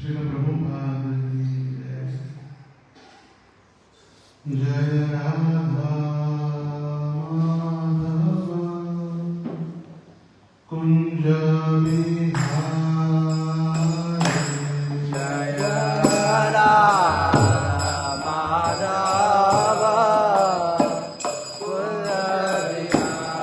श्रील प्रभुपाद की जय। जय राधा माधव कुंज विहारी। जय राधा माधव कुंज विहारी।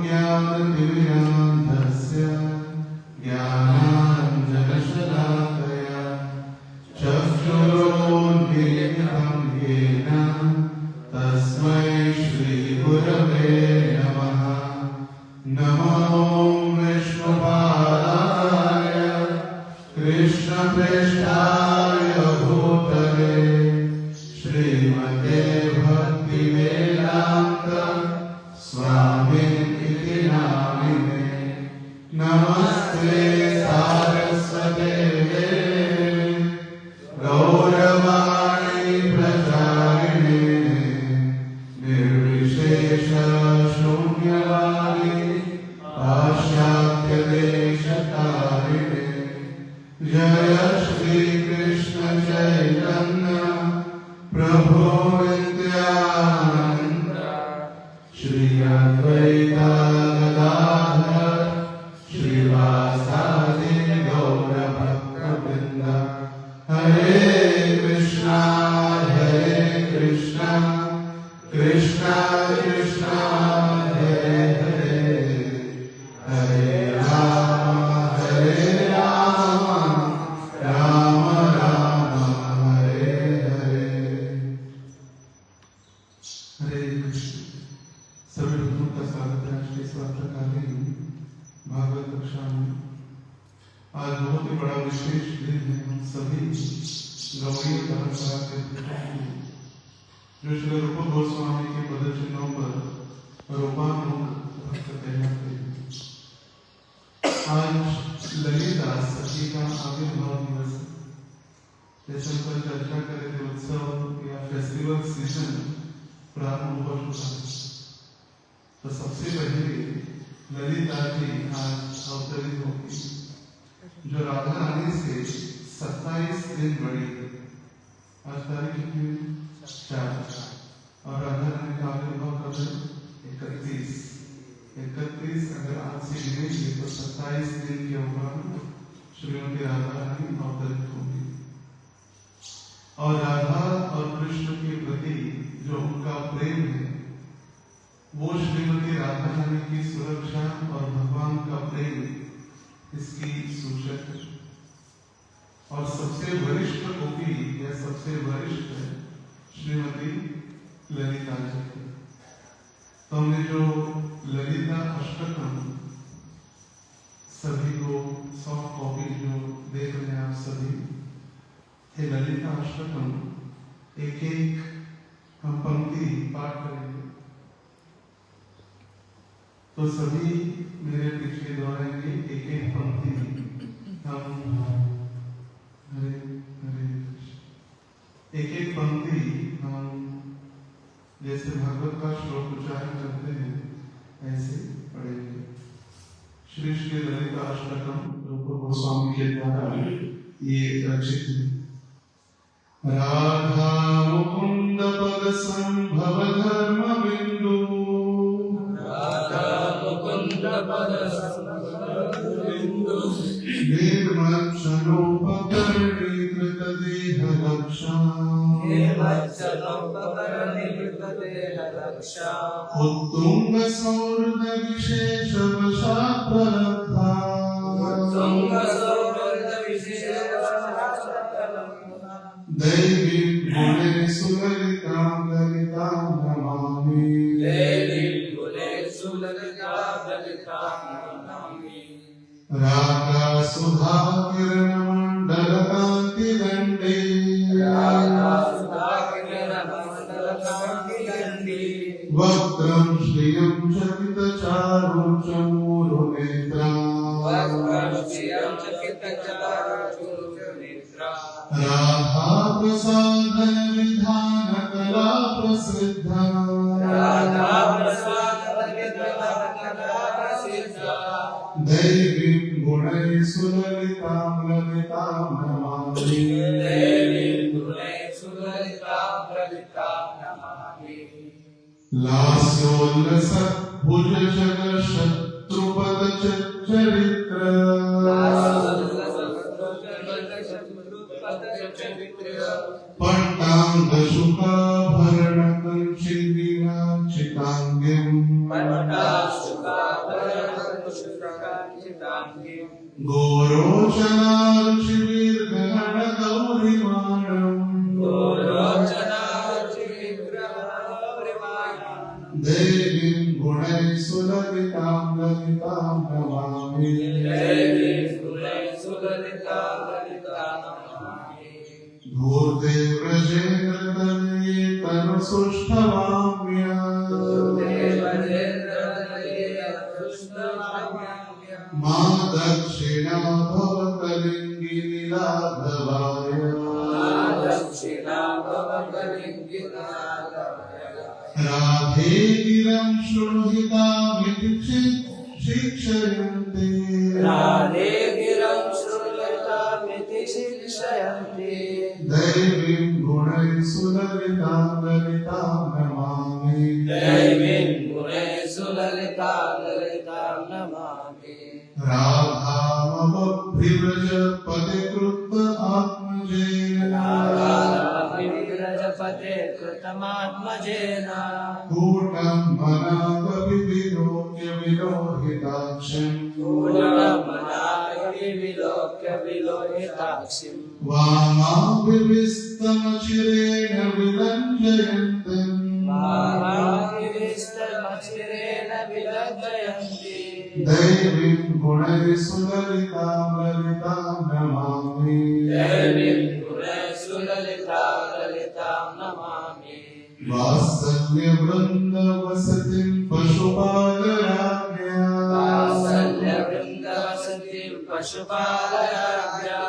ज्ञानतिमिरान्धस्य ज्ञानाञ्जनशलाकया चक्षुरोन्मीलितं येन तस्मै श्रीगुरवे नमः। नमो विष्णुपादाय कृष्णप्रेष्ठाय भूतले श्रीमते भक्तिवेदान्त स्वामिनिति नामिने। नमस्ते सारस्वते देवे गौरवाणी प्रचारिणे निर्विशेष शून्यवादी पाश्चात्यदेशतारिणे। जय श्री कृष्ण चैतन्य प्रभु नित्यानंद श्री अद्वैत गदाधर श्रीवासादि गौर भक्तवृंद। हरे कृष्णा कृष्णा कृष्णा हरे हरे हरे राम राम राम हरे हरे। हरे कृष्ण। सभी भक्तों का स्वागत है श्री स्वास्थ्यकालीन भागवत कक्षा में। आज बहुत ही बड़ा विशेष दिन है। हम सभी गौड़ीय परंपरा के जो श्री रूप गोस्वामी के पदचिन्हों पर रूपानुग भक्त कहलाते हैं। आज ललिता सखी का आविर्भाव दिवस है। जैसे हम कल चर्चा करे थे, उत्सव या फेस्टिवल सीजन प्रारंभ हो चुका है। तो सबसे पहले ललिता जी आज अवतरित होगी, जो राधा रानी से 27 दिन बड़ी है। आज तारीख कितनी है? 4। और राधा रानी का आविर्भाव कब है? 31। अगर आज से गिनेंगे तो 27 दिन के उपरांत श्रीमती राधा रानी अवतरित होगी। और राधा और कृष्ण के प्रति जो उनका प्रेम है, वो श्रीमती राधा रानी की सुरक्षा और भगवान का प्रेम इसकी सूचक है। और सबसे वरिष्ठ गोपी या सबसे वरिष्ठ श्रीमती ललिता जी। तो हमने जो ललिता अष्टकम सभी को सॉफ्ट कॉपी जो देख रहे हैं आप सभी, ये ललिता अष्टकम एक हम पंक्ति पाठ करेंगे। तो सभी मेरे पीछे दोहराएंगे एक पंक्ति। हम हरे हरे एक पंक्ति हम जैसे भागवत का श्लोक उच्चारण करते हैं ऐसे पढ़ेंगे। श्री श्री ललिता अष्टकम रूप गोस्वामी के द्वारा ये रचित है। राधा मुकुंद पद संभव धर्म बिंदु, राधा मुकुंद पद संभव बिंदु, निर्मच्छनोपकरणीकृत देह रक्षा, उत्तुंग सौहृद विशेष वशात् प्रलब्धा, दैवी गुणे सुललितां ललितां नमामि। राधा सुधा किरण मंडल कांति दंडे, वक्त्रं श्रियं चकित चारु चमूरु नेत्रा, राधा प्रसादन विधान कला प्रसिद्धा, दैवी गुणै सुललितां ललितां नमामि। लास्योल्लस भुज जग शत्रुपद चरित्र, पट्टांग शुकाभरण कंचिदिना चितांगिम, गोरोचनार्चिविग्रहविमानम् देवीं गुणैः सुललितां ललितां नमामि। देवीं गुणैः सुललितां ललितां नमामि। धूर्ते व्रजेन्द्रतनये तनुसुष्ठवाम्या मा दक्षिणा भवकलिङ्गिनि लाघवाय राधे गिरं शृणुहितामिति शिक्षयन्ते राधे गिरं श्रुलतामिति शिक्षयन्ति दैवीं गुणैः सुललितां ललितां नमामि। दैवीं गुणैः सुललितां ललितां नमामि। राधामवभ्रिव्रज पतिकृत आत्मजेन राधामभिव्रजपते कृतमात्मजेन कूटं मनागविलोक्य विलोहिताक्षम् कूटमनाय विलोक्य विलोहिताक्षिम् वामाभिविस्तमचिरेण विलञ्जयन्तम् वामाभिविस्तमचिरेण विलज्जयन्ति दैवीं गुणैः सुललितां ललितां नमामि। दैवीं गुणैः सुललितां ललितां नमामि। वात्सल्यवृन्दवसतिं पशुपालराज्ञा वात्सल्यवृन्दवसतिं पशुपालराज्ञा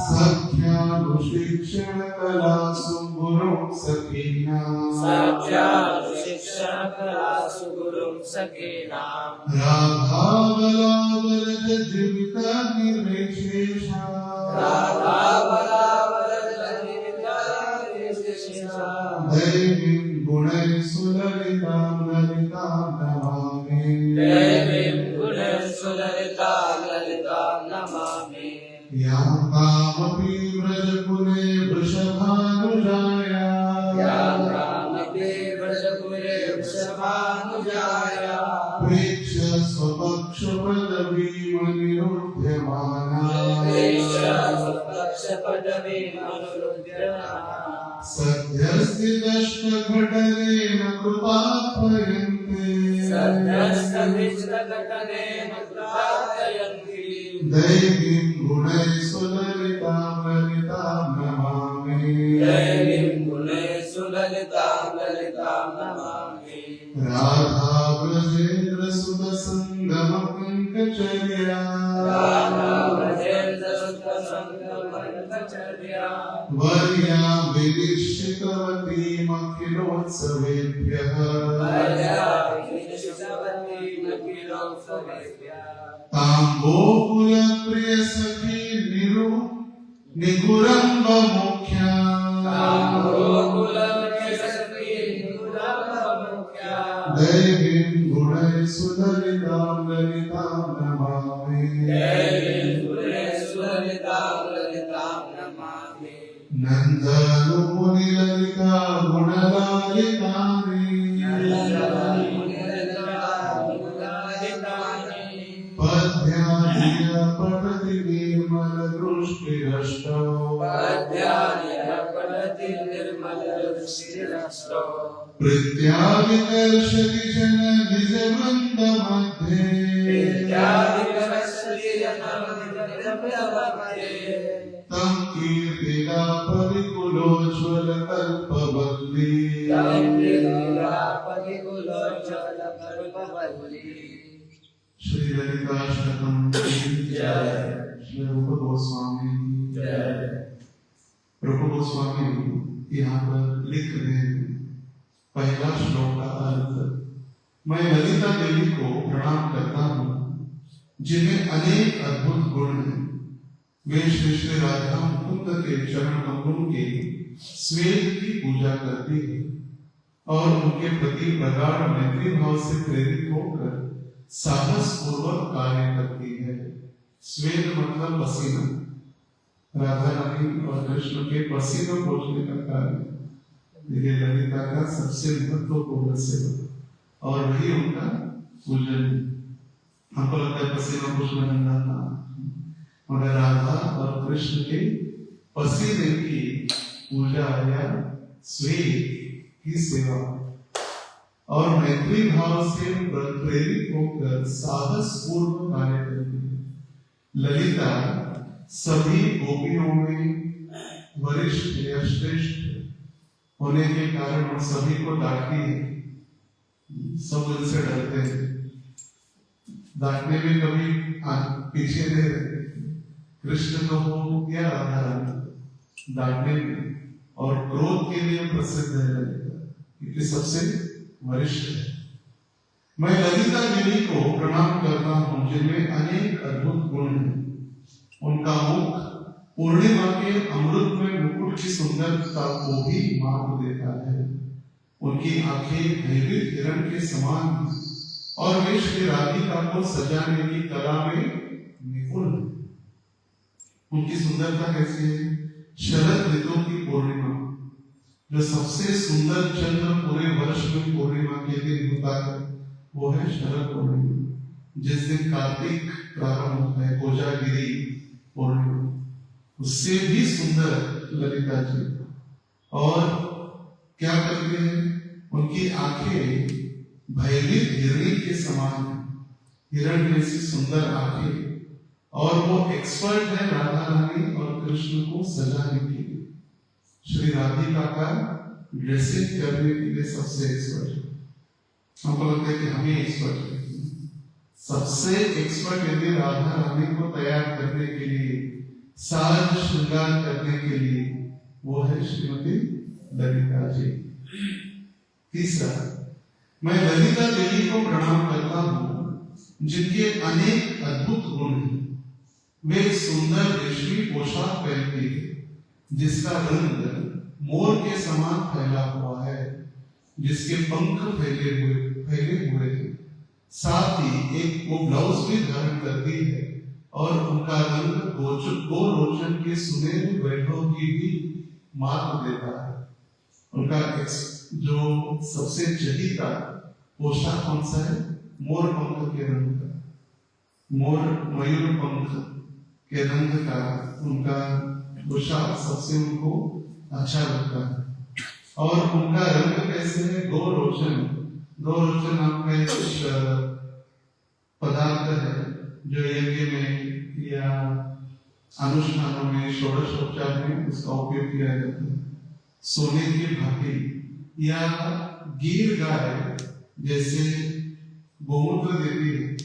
सख्यानुशिक्षणकलासु गुरुं सखीनां सख्यानुशिक्षणकलासु गुरुं सखीनां राधावलावरजजीवितनिर्विशेषा राधावलावरजजीवितनिर्विशेषा दैवीं गुणैः सुललितां ललितां नमामि। दैवीं गुणैः सुललितां ललितां नमामि। यां कामपि व्रजकुले वृषभानुजाया व्रजपुरे वृषभानुजाया प्रेक्ष्य स्वपक्षपदवीमनिरुध्यमाना सद्यस्थिदष्टघटनेन कृपापयन्ते दैवीं गुणैः सुललितां ललितां नमामि। दैवीं गुणैः सुललितां ललितां नमामि। राधा व्रजेन्द्र सुतसङ्गमपङ्कचर्या वर्या विनिश्चितवतीमखिलोत्सवेभ्यः ताम्बूलप्रियसखी निगुरम्बमुख्या दैवीं गुणैः सुललितां ललितां नमामि। नन्दनुमुनिललिता गुणलालितानि पद्यानि पठति निर्मलदृष्टिरष्टौ प्रत्याविकर्षति जन निजवृन्दमध्ये तं कीर्तिना परिकुलोज्ज्वलकल्पवल्ली श्री ललिताष्टकम् श्री रूप गोस्वामी रूप गोस्वामी यहाँ पर लिख रहे हैं पहला श्लोक का अर्थ। मैं ललिता देवी को प्रणाम करता हूँ जिन्हें अनेक अद्भुत गुण हैं। वे श्री श्री राधा मुकुंद के चरण कमलों के स्वेद की पूजा करती है और उनके प्रति प्रगाढ़ मैत्री भाव से प्रेरित होकर साहस पूर्वक कार्य करती है। स्वेद मतलब पसीना। राधा रानी और कृष्ण के पसीना पोछने का कार्य ये ललिता का सबसे महत्वपूर्ण सेवा और वही उनका पूजन। हमको लगता है पसीना पोछना गंदा था, उन्हें राधा और कृष्ण के पसीने की पूजा या स्वेद की सेवा और मैत्री भाव से प्रेरित होकर साहस पूर्व कार्य करती है। ललिता सभी गोपियों में वरिष्ठ या श्रेष्ठ होने के कारण उन सभी को डांटती है। सब उनसे डरते हैं, डांटने में कभी पीछे नहीं रहते। कृष्ण को हो या राधा रानी डांटने में और क्रोध के लिए प्रसिद्ध है ललिता, क्योंकि सबसे वरिष्ठ है। मैं ललिता देवी को प्रणाम करता हूँ जिनमें अनेक अद्भुत गुण हैं। उनका मुख पूर्णिमा के अमृत में मुकुट की सुंदरता को भी माप देता है। उनकी आंखें भयभीत हिरण के समान हैं और वे श्री राधिका को सजाने की कला में निपुण हैं। उनकी सुंदरता कैसी है? शरद ऋतु की पूर्णिमा, जो सबसे सुंदर चंद्र पूरे वर्ष में पूर्णिमा के दिन होता है, वो है शरद पूर्णिमा, जिस दिन कार्तिक प्रारंभ होता है, कोजागिरी पूर्णिमा। उससे भी सुंदर ललिता जी। और क्या करते हैं? उनकी आंखें भयभीत हिरणी के समान है, हिरण जैसी सुंदर आंखें। और वो एक्सपर्ट है राधा रानी और कृष्ण को सजाने के लिए। श्री राधिका का ड्रेसिंग करने के लिए सबसे एक्सपर्ट है। हमको लगता है कि हम ही एक्सपर्ट हैं। सबसे एक्सपर्ट यदि राधा रानी को तैयार करने के लिए, साज श्रृंगार करने के लिए, वो है श्रीमती ललिता जी। तीसरा, मैं ललिता देवी को प्रणाम करता हूँ जिनके अनेक अद्भुत गुण हैं। वे सुंदर रेशमी पोशाक पहनती है जिसका रंग मोर के समान फैला हुआ है, जिसके पंख फैले हुए हैं। साथ ही एक वो ब्लाउज भी धारण करती है और उनका रंग गोलोचन के सुनहरे वैभव की भी मात देता है। उनका जो सबसे चहीता पोशाक कौन सा है? मोर पंख के रंग का, मोर मयूर पंख के रंग का उनका पोशाक सबसे उनको अच्छा लगता है। और उनका रंग कैसे है? गोलोचन। गोलोचन आपका एक पदार्थ है जो यज्ञ में या अनुष्ठानों में, षोडशोपचार में उसका उपयोग किया जाता है। सोने की भांति या गिर गाय जैसे गोमूत्र देती है,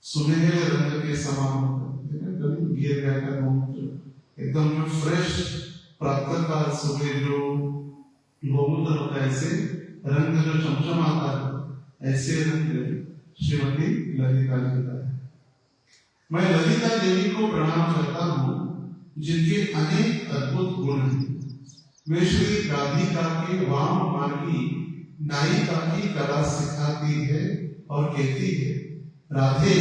सुनहरे रंग के समान होता है। गिर गाय का गोमूत्र एकदम जो फ्रेश प्रातः काल सुबह जो गोमूत्र होता है, ऐसे रंग जो चमचमाता है, ऐसे रंग श्रीमती ललिता जी का है। मैं ललिता देवी को प्रणाम करता हूँ जिनके अनेक अद्भुत गुण हैं। वे श्री राधिका के वाम मार्गी नायिका की कला सिखाती है और कहती है, राधे,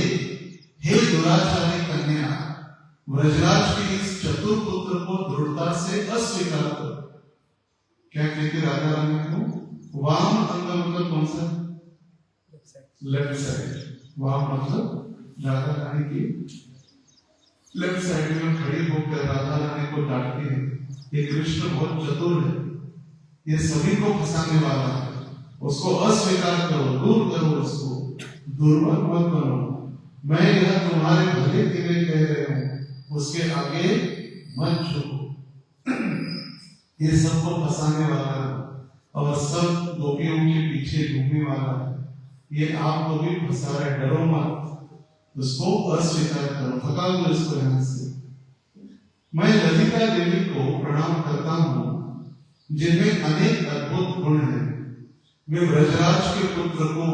हे दुराचारी कन्या, व्रजराज के इस चतुर पुत्र को दृढ़ता से अस्वीकार करो। क्या कहती राधा रानी को? वाम अंग मतलब कौन सा? Left side. वाम मतलब राधा रानी की लेफ्ट साइड में खड़ी होकर राधा रानी को डांटती है, ये कृष्ण बहुत चतुर है, ये सभी को फंसाने वाला है, उसको अस्वीकार करो, दूर करो, उसको दुर्बल मत करो। मैं यह तुम्हारे भले के लिए कह रहे हूं, उसके आगे मत झुको। ये सबको फंसाने वाला है और सब गोपियों के पीछे घूमने वाला है। ये आपको भी फंसा रहा है, डरो मत, उसको अस्वीकार करो, हटा दो इसको यहां से। मैं ललिता देवी को प्रणाम करता हूँ जिनमें अनेक अद्भुत गुण हैं। वे व्रजराज के पुत्र को,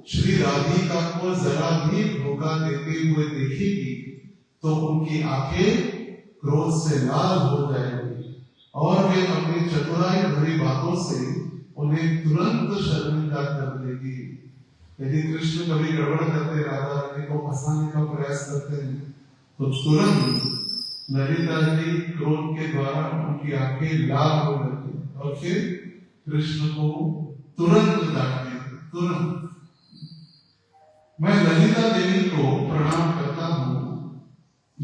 श्री राधिका को जरा भी धोखा देते हुए देखेगी तो उनकी आंखें क्रोध से लाल हो जाएंगी और वे अपनी चतुराई भरी बातों से उन्हें तुरंत शर्मिंदा कर देगी। यदि कृष्ण कभी गड़बड़ करते, राधा रानी को फंसाने का प्रयास करते हैं, तो तुरंत ललिता जी क्रोध के द्वारा उनकी आंखें लाल हो जाती है और फिर कृष्ण को तुरंत डांटती है, तुरंत। मैं ललिता देवी को प्रणाम करता हूँ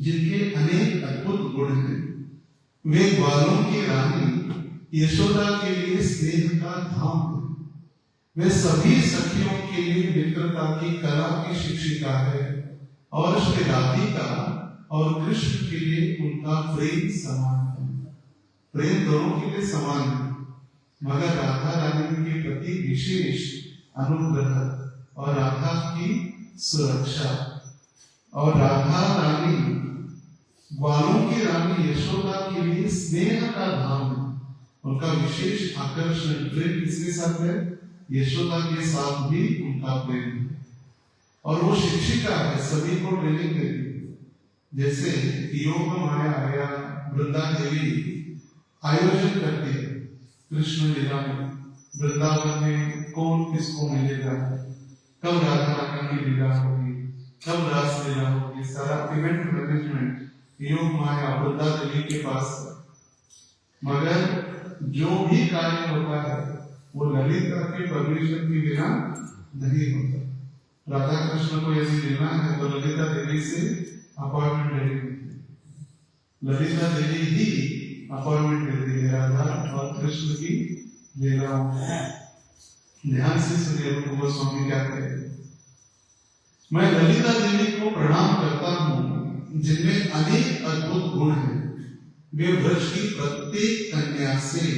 जिनके अनेक अद्भुत गुण हैं। वे ग्वालों की रानी यशोदा के लिए स्नेह का धाम है। वे सभी सखियों के लिए मित्रता की कला की शिक्षिका है और श्री राधिका और कृष्ण के लिए उनका प्रेम समान है। प्रेम दोनों के लिए समान है, मगर राधा रानी के प्रति विशेष अनुग्रह और राधा की सुरक्षा। और राधा रानी ग्वालों की रानी यशोदा के लिए स्नेह का धाम है। उनका विशेष आकर्षण प्रेम किसके साथ है? यशोदा के साथ भी उनका प्रेम है। और वो शिक्षिका है, सभी को ट्रेनिंग देती है। जैसे योग माया या वृंदा देवी आयोजन करती है कृष्ण लीला में, वृंदावन में कौन किसको मिलेगा, कब राधा रानी की लीला होगी, कब रास लीला होगी, सारा इवेंट मैनेजमेंट योग माया वृंदा देवी के पास है। मगर जो भी कार्य होता है वो ललिता के परमिशन के बिना नहीं होता। राधा कृष्ण को यदि लेना है तो ललिता देवी से अपॉइंटमेंट लेनी होती है। ललिता देवी ही अपॉइंटमेंट लेती है राधा और कृष्ण की लीलाओं में। ध्यान से सुनिए रूप गोस्वामी क्या कहते हैं। मैं ललिता देवी को प्रणाम करता हूँ जिनमें अनेक अद्भुत गुण हैं। वे ब्रज की प्रत्येक कन्या से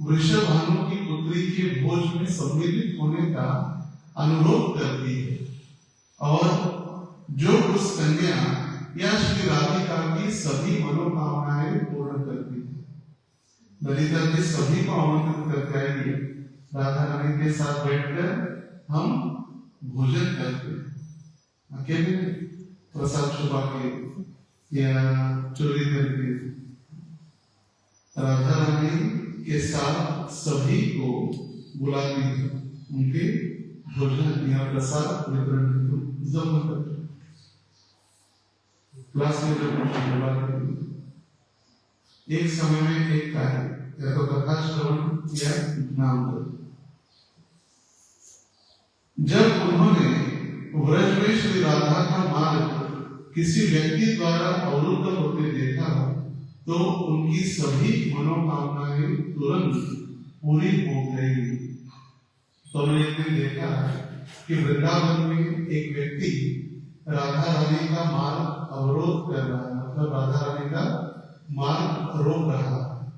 वृषभानु की पुत्री के भोज में सम्मिलित होने का अनुरोध करती है और जो उस कन्या या श्री राधिका की सभी मनोकामनाएं पूर्ण करती है। ललिता के सभी को आमंत्रित करके आएगी, राधा रानी के साथ बैठकर हम भोजन करते हैं, अकेले प्रसाद छुपा के या चोरी करके। राधा रानी के साथ सभी को बुलाती है, उनके भोजन या प्रसाद वितरण क्लास में एक समय में एक कार्य या तो कथा श्रवण या नाम करो। जब उन्होंने व्रज में श्री राधा का मार्ग किसी व्यक्ति द्वारा अवरुद्ध होते देखा तो उनकी सभी मनोकामनाएं तुरंत पूरी हो गई। तो हमने एक दिन देखा कि वृंदावन में एक व्यक्ति राधा रानी का मार्ग अवरोध कर रहा है, मतलब राधा रानी का मार्ग रोक रहा है।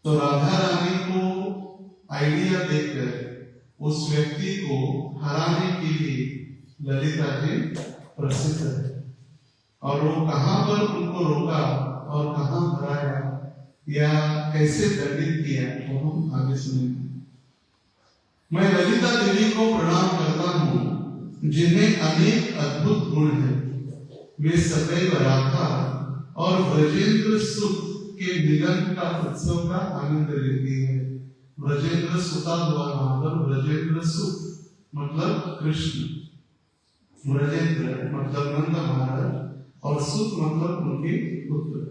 तो राधा रानी को आइडिया देकर उस व्यक्ति को हराने के लिए ललिता जी प्रसिद्ध है। और वो कहां पर उनको रोका और कहां हराया या कैसे दंडित किया वो हम आगे सुनेंगे। मैं ललिता देवी को प्रणाम करता हूँ जिन्हें अनेक अद्भुत गुण हैं। वे सदैव राधा और ब्रजेंद्र सुत के मिलन का उत्सव का आनंद लेती है। ब्रजेंद्र सुता द्वारा मतलब ब्रजेंद्र सुत मतलब कृष्ण, ब्रजेंद्र मतलब नंद महाराज और सुत मतलब उनके पुत्र।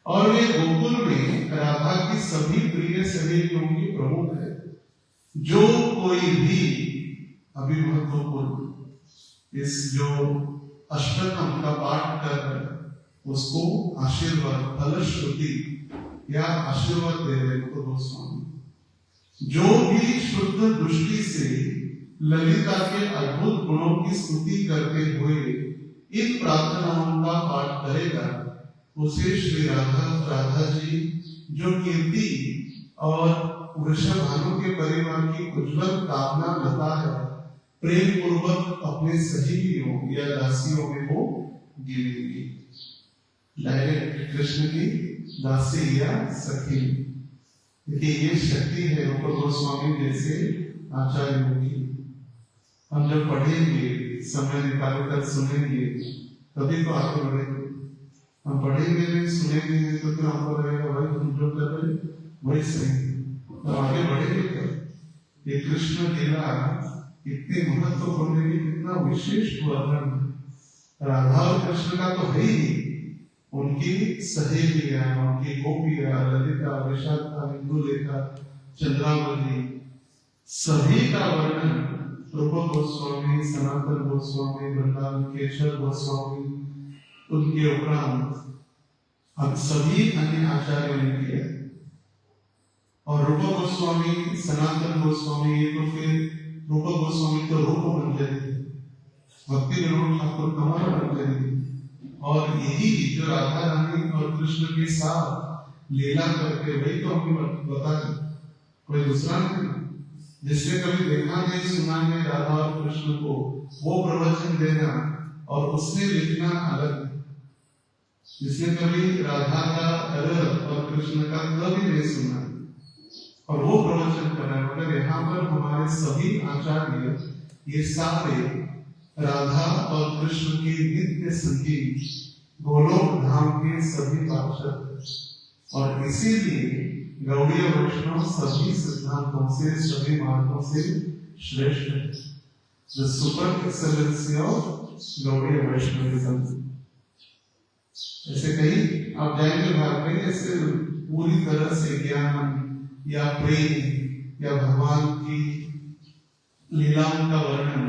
और वे गोकुल में राधा की सभी प्रिय सहेलियों की प्रमुख है। जो कोई भी अभी महत्वपूर्ण इस जो अष्टकम का पाठ कर उसको आशीर्वाद फलश्रुति या आशीर्वाद दे रहे तो गोस्वामी जो भी शुद्ध दृष्टि से ललिता के अद्भुत गुणों की स्तुति करते हुए इन प्रार्थनाओं का पाठ करेगा उसे श्री राधा जी जो कीर्ति और वृषभानु के परिवार की उज्जवल कामना लता है प्रेम पूर्वक अपने सहेलियों या दासियों में वो गिनेगी। डायरेक्ट कृष्ण की दासी या सखी, क्योंकि ये शक्ति है रूप गोस्वामी जैसे आचार्यों की। हम जब पढ़ेंगे समय निकालकर सुनेंगे तभी तो आगे बढ़ेंगे। हम पढ़ेंगे नहीं सुनेंगे नहीं तो फिर हमको लगेगा भाई तुम जो कर रहे वही सही, तो आगे बढ़ेंगे क्या? ये कृष्ण लीला इतनी महत्वपूर्ण है, इतना विशेष वर्णन राधा और कृष्ण का तो है ही, उनकी सहेलियां, उनकी गोपियां, ललिता, विशाखा, इंदुलेखा, चंद्रावली सभी का वर्णन रूप गोस्वामी, सनातन गोस्वामी, वृंदावन केशव गोस्वामी उनके उपरांत अब सभी अन्य आचार्यों ने किया। और रूप गोस्वामी, सनातन गोस्वामी, ये तो फिर रूप गोस्वामी तो रूप मंजरी, भक्ति विनोद ठाकुर कमल मंजरी, और यही जो राधा रानी और कृष्ण के साथ लीला करके वही तो हमें बता दें, कोई दूसरा नहीं। जिसने कभी देखा नहीं सुना नहीं राधा और कृष्ण को, वो प्रवचन देना और उसने लिखना अलग है। जिसने कभी राधा का अलग और कृष्ण का कभी नहीं सुना और वो प्रवचन कर रहा है, मगर यहाँ पर हमारे सभी आचार्य ये सारे राधा और कृष्ण की नित्य संगीत गोलोक धाम के सभी पार्षद, और इसीलिए गौड़ीय वैष्णव सभी सिद्धांतों से, सभी मार्गों से श्रेष्ठ है। The super excellency of Gaudiya Vaishnavism. ऐसे कहीं आप जाएंगे भारत में, ऐसे पूरी तरह से ज्ञान या प्रेम या भगवान की लीलाओं का वर्णन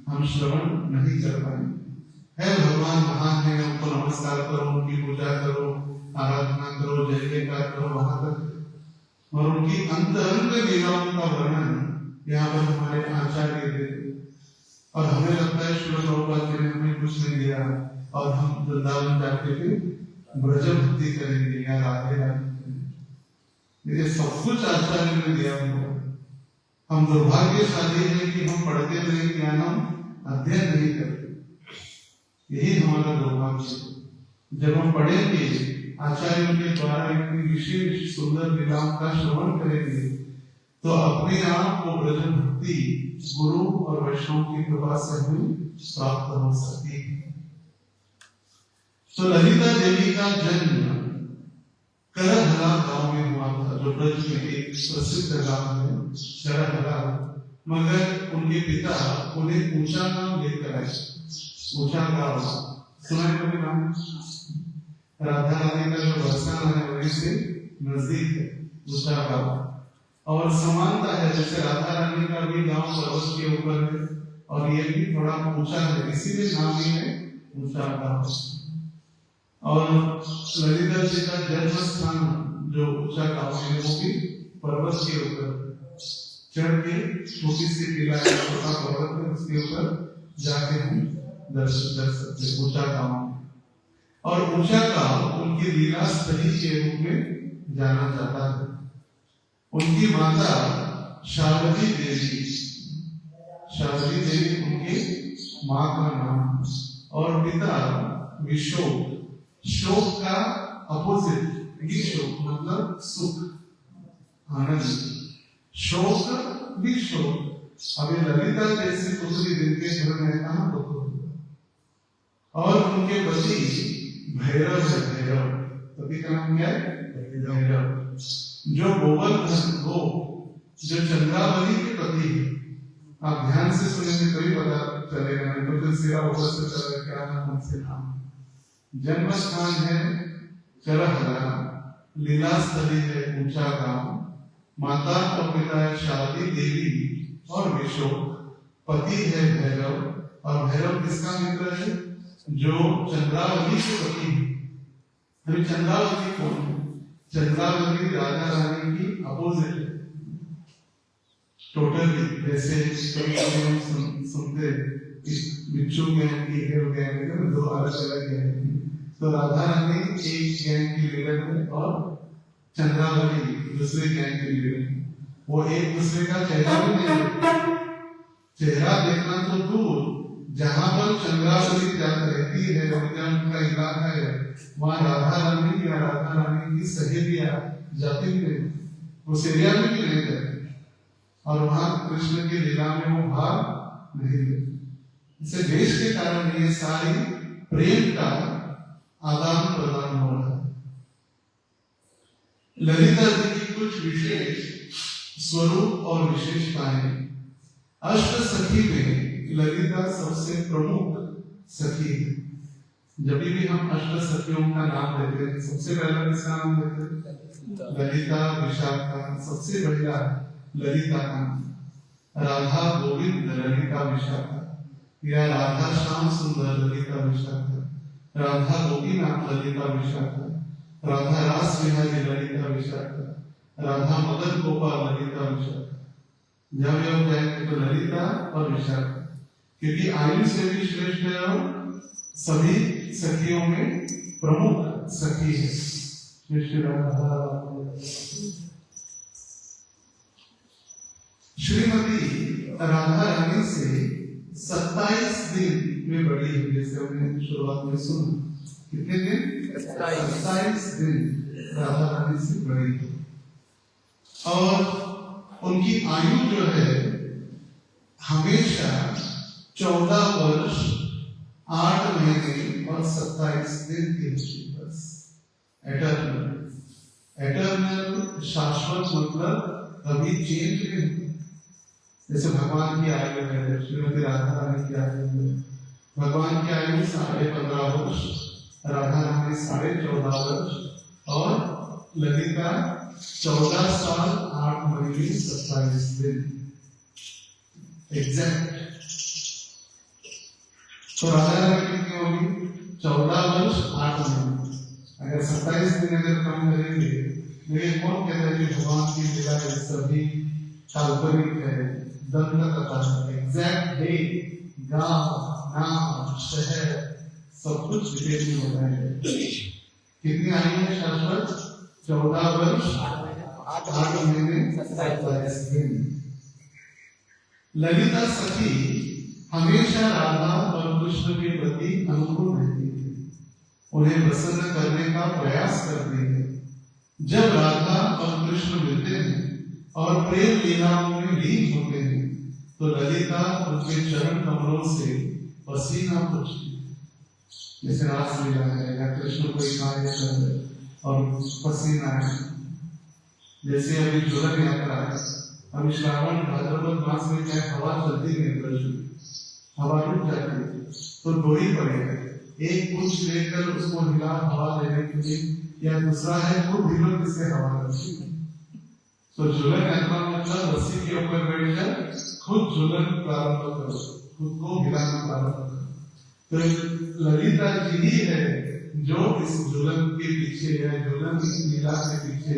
हम श्रवण नहीं कर पाएंगे। है भगवान महान है, उनको नमस्कार करो, उनकी पूजा करो, आराधना करो, जय जयकार करो, वहां तक, और उनकी अंतरंग लीलाओं का वर्णन यहाँ पर हमारे आचार्य देते। और हमें लगता है श्री प्रभुपाद जी ने हमें कुछ नहीं दिया और हम वृंदावन जाके भी ब्रज भक्ति करेंगे या राधे राधे करेंगे। ये सब कुछ आचार्य ने दिया हमको। हम दुर्भाग्यशाली हैं कि हम पढ़ते नहीं, ज्ञान हम अध्ययन नहीं करते। यही हमारा दुर्भाग्य है। जब हम पढ़ेंगे, आचार्यों के द्वारा इतनी विशेष सुंदर लीलाओं का श्रवण करेंगे, तो अपने आप को ब्रज भक्ति गुरु और वैष्णव की कृपा से हमें प्राप्त हो सकती है। तो ललिता देवी का जन्म करहला गांव में हुआ था, जो ब्रज में एक प्रसिद्ध गांव है करहला। मगर उनके पिता उन्हें ऊंचा नाम लेकर आए। ऊंचा गांव सुना है कभी नाम? राधा रानी का जो बरसाना है वहीं से नजदीक है ऊंचा गांव। और समानता है, जैसे राधा रानी का भी गांव पर्वत के ऊपर है और ये भी थोड़ा ऊंचा है, इसीलिए नाम ही है ऊंचा गांव। और ललिता जी का जन्म स्थान जो ऊंचा गांव है वो भी पर्वत के ऊपर चढ़ के छोटी सी टीला या छोटा पर्वत है, उसके ऊपर जाके हम दर्शन कर सकते ऊंचा गांव। और ऊंचा गांव उनकी लीला स्थली के रूप में जाना जाता है। उनकी माता शारदी देवी, शारदी देवी उनके माँ का नाम, और पिता विशोक। शोक का अपोजिट, विशोक मतलब सुख, आनंद। शोक विशोक। अभी ललिता जैसी पुत्री जिनके घर में कहाँ दुख होगा। और उनके पति भैरव है, भैरव। पति का नाम क्या है? भैरव। जो गोवर्धन गो, जो चंद्रावली के पति है। आप ध्यान से सुनेंगे तभी पता चलेगा, नहीं तो फिर सिरा ऊपर से चलेगा क्या नाम, उनसे नाम। जन्म स्थान है करहला, लीला स्थली है ऊंचा गांव। माता और पिता है शारदी देवी और विशोक। पति है भैरव, और भैरव किसका मित्र है? जो चंद्रावली के पति है। अभी चंद्रावली कौन है? चंद्रावली राजा रानी की अपोजिट है टोटली। जैसे कभी कभी हम सुनते बिच्छू गैंग की हेयर गैंग में दो अलग अलग गैंग, तो राधा रानी एक गैंग की लीडर है और चंद्रावली दूसरे गैंग की लीडर है। वो एक दूसरे का चेहरा भी नहीं देखते। चेहरा देखना तो दूर, जहां पर चंद्रावली रहती है और जहाँ उनका इलाका है, वहां राधा रानी या राधा रानी की सहेलियां जाती भी नहीं, उस एरिया में भी नहीं जाती, और वहां कृष्ण की लीला में वो भाग नहीं लेते। इसे देश के कारण ये सारी प्रेम का आदान प्रदान हो रहा है। ललिता जी की कुछ विशेष स्वरूप और विशेषताएं। अष्ट सखी में ललिता सबसे प्रमुख सखी है। जब भी हम अष्ट सखियों का नाम लेते हैं, सबसे पहला किसका नाम लेते हैं? ललिता, विशाखा। सबसे बढ़िया ललिता का नाम। राधा गोविंद ललिता विशाखा, या राधा श्याम सुंदर ललिता विशाखा, राधा गोपीनाथ ललिता विशाखा, राधा रास बिहारी ललिता विशाखा, राधा मदन गोपाल ललिता विशाखा। जब ये हो जाएंगे तो ललिता और विशाखा, क्योंकि आयु से भी श्रेष्ठ है और सभी सखियों में प्रमुख सखी है। श्री राधा श्रीमती राधा रानी से 27 दिन में बड़ी हुई, जैसे हमने शुरुआत में सुना। कितने दिन? 27 दिन राधा रानी से बड़ी हुई। और उनकी आयु जो है हमेशा 14 वर्ष 8 महीने और 27 दिन की होती। बस एटर्नल। एटर्नल शाश्वत मतलब कभी चेंज नहीं होती। जैसे भगवान की आयु है, श्रीमती राधा रानी की आयु है, भगवान की आयु 15.5 वर्ष, राधा रानी 14.5 वर्ष और ललिता 14 साल 8 महीने 27 दिन एग्जैक्ट। तो राधा रानी कितनी होगी? 14 वर्ष 8 महीने। अगर 27 दिन अगर कम करेंगे, लेकिन कौन कहता है कि भगवान की लीला सभी काल्पनिक है? दंड कथा एग्जैक्ट डे, गांव, नाम, शहर सब कुछ डिटेल में बताया है। कितनी आयु है शाश्वत? 14 वर्ष 8 महीने 27 दिन। ललिता सखी हमेशा राधा और कृष्ण के प्रति अनुकूल रहती है, उन्हें प्रसन्न करने का प्रयास करती है। जब राधा और कृष्ण मिलते हैं और प्रेम लीलाओं में लीन होते हैं, तो ललिता उनके चरण कमलों से पसीना पोंछती है। जैसे रास लीला है या कृष्ण कोई कार्य कर रहे और पसीना है। जैसे अभी झूलन यात्रा है, अभी श्रावण भाद्रपद मास में क्या हवा चलती नहीं, हवा रुक जाती है तो डोरी पड़ेगा, एक कुछ लेकर उसको हिला हवा देने के लिए, या दूसरा है वो ढीलन से हवा करती है। तो झूलन यात्रा मतलब रस्सी के ऊपर बैठकर खुद झूलन प्रारंभ करो, खुद को हिलाना प्रारंभ करो। तो ललिता जी ही है जो इस झूलन के पीछे या झूलन इस लीला के पीछे,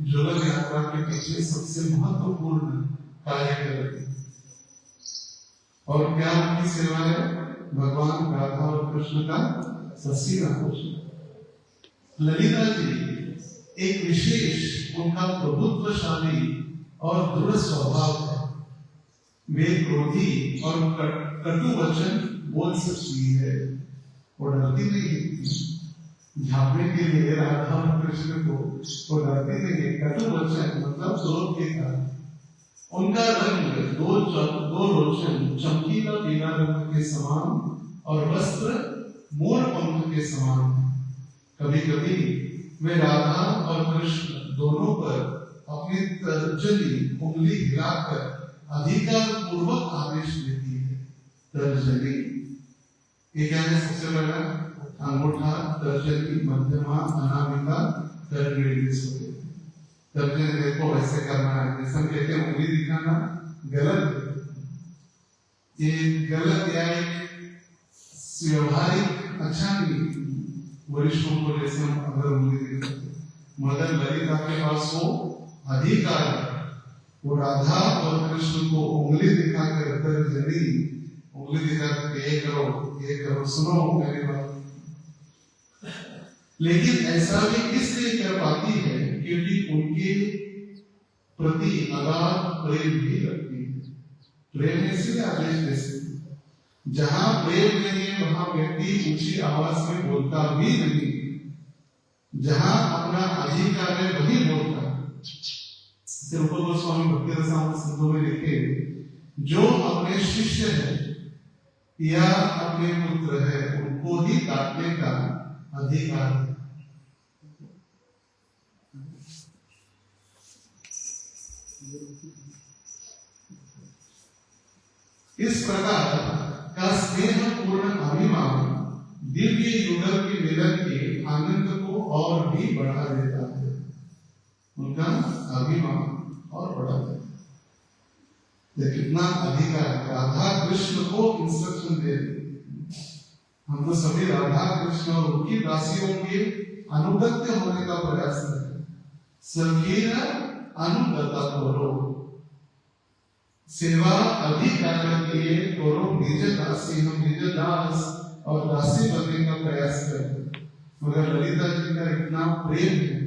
झूलन यात्रा के पीछे सबसे महत्वपूर्ण कार्य करती है। और क्या उनकी सेवा है? भगवान राधा और कृष्ण का ससीना पोषण। ललिता जी एक विशेष उनका प्रभुत्वशाली और दृढ़ स्वभाव है। वे क्रोधी और कटु वचन बोल सकती है, वो डरती नहीं है। झापने के लिए राधा और कृष्ण को वो डरती नहीं है। कटु वचन मतलब क्रोध के कारण। उनका रंग दो रोशन चमकीला पीला रंग के समान और वस्त्र मोर पंख के समान है। कभी कभी वे राधा और कृष्ण दोनों पर अपनी तर्जनी उंगली हिलाकर अधिकार पूर्वक आदेश देती है। तर्जनी ये क्या है? सबसे पहला अंगूठा, तर्जनी, मध्यमा, अनामिका, कर्णेन्द्र। तर्जनी देखो ऐसे करना है, जैसे हम कहते हैं उंगली दिखाना गलत, ये गलत या एक व्यवहारिक अच्छा नहीं। वरिष्ठों को जैसे हम अगर उंगली दिखाते, मगर ललिता के पास वो अधिकार है, वो राधा और कृष्ण को उंगली दिखाकर तर्जनी उंगली दिखाकर ये करो, सुनो मेरी बात। लेकिन ऐसा भी इसलिए कर पाती है क्योंकि उनके प्रति अगाध प्रेम भी रखती है। प्रेम इसलिए आदेश दे सकती। जहां प्रेम नहीं है वहां व्यक्ति ऊंची आवाज में बोलता भी नहीं, जहां अपना अधिकार है वही बोलता है। रूप गोस्वामी भक्ति रसामृत सिंधु में लिखे, जो अपने शिष्य है या अपने पुत्र है उनको ही काटने का अधिकार है। इस प्रकार का स्नेह पूर्ण अभिमान दिव्य युगल के मिलन के आनंद को और भी बढ़ा देता है। उनका अभिमान और बढ़ा देता है। कितना अधिकार राधा कृष्ण को इंस्ट्रक्शन दे रही, हम तो सभी राधा कृष्ण और उनकी दासियों के अनुगत्य होने का प्रयास करें। सखीर अनुगता करो, सेवा अधिकार किए करो निज दासी, हम निज दास और दासी बनने का प्रयास करें। मगर ललिता जी का इतना प्रेम है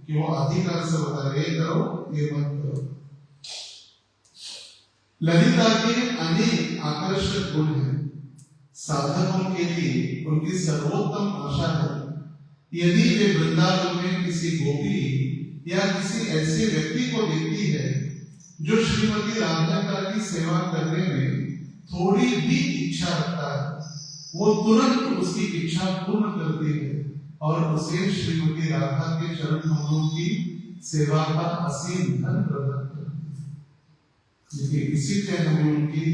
कि वो अधिकार से बता रहे करो ये मत करो। ललिता के अनेक आकर्षक गुण हैं। साधकों के लिए उनकी सर्वोत्तम आशा है। यदि वे वृंदावन में किसी गोपी या किसी ऐसे व्यक्ति को देखती है जो श्रीमती राधिका की सेवा करने में थोड़ी भी इच्छा रखता है, वो तुरंत उसकी इच्छा पूर्ण करती है और उसे श्रीमती राधा के चरण कमलों की सेवा का असीम धन प्रदान करती है। इसी से हमें उनकी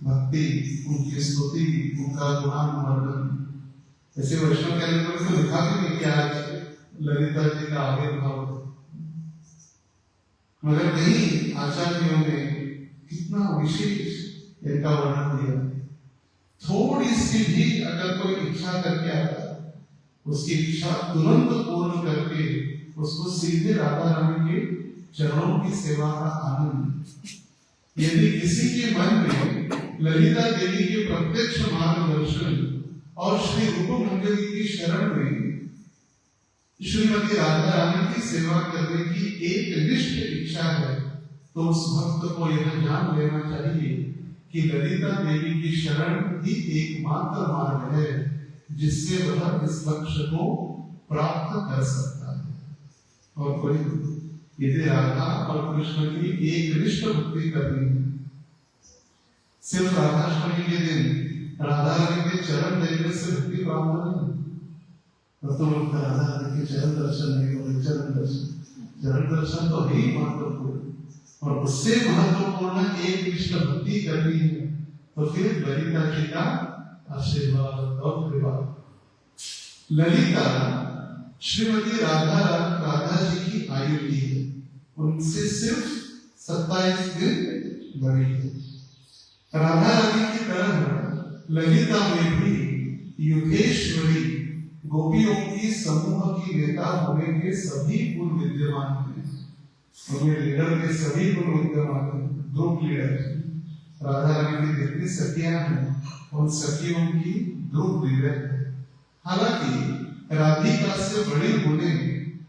भक्ति, उनकी स्तुति, उनका गुणानुवर्णन, ऐसे वैष्णव कैलेंडर में लिखा भी नहीं कि आज ललिता जी का आविर्भाव है, मगर नहीं, आचार्यों ने कितना विशेष इनका वर्णन दिया। थोड़ी सी भी अगर कोई इच्छा करके आता, उसकी इच्छा तुरंत पूर्ण करके उसको सीधे राधा रानी के चरणों की सेवा का आनंद। यदि किसी के मन में ललिता देवी के प्रत्यक्ष मार्गदर्शन और श्री रूप मंजरी की शरण में श्रीमती राधा रानी की सेवा करने की एक निष्ठ इच्छा है, तो उस भक्त को यह जान लेना चाहिए कि ललिता देवी की शरण ही एकमात्र मार्ग है जिससे वह इस लक्ष्य को प्राप्त कर सकता है। और कोई यदि राधा और कृष्ण की एक निष्ठ भक्ति करनी है, सिर्फ राधाष्टमी के दिन राधा रानी के चरण देखने से भक्ति प्राप्त नहीं। तो लोग राधा रानी के चरण दर्शन नहीं होते, चरण दर्शन तो ही महत्वपूर्ण, और उससे महत्वपूर्ण एक निष्ठ भक्ति करनी है तो फिर ललिता जी का आशीर्वाद और कृपा। ललिता श्रीमती राधा जी की आयु की है, उनसे सिर्फ 27 दिन बड़ी है। राधा रानी की तरह ललिता में भी युगेश्वरी गोपियों की समूह की नेता होने के सभी गुण विद्यमान हैं। उनके लीडर के सभी गुण विद्यमान हैं। ग्रुप लीडर राधा रानी की जितनी सखियां हैं, उन सखियों की ग्रुप लीडर है। हालांकि राधिका से बड़े होने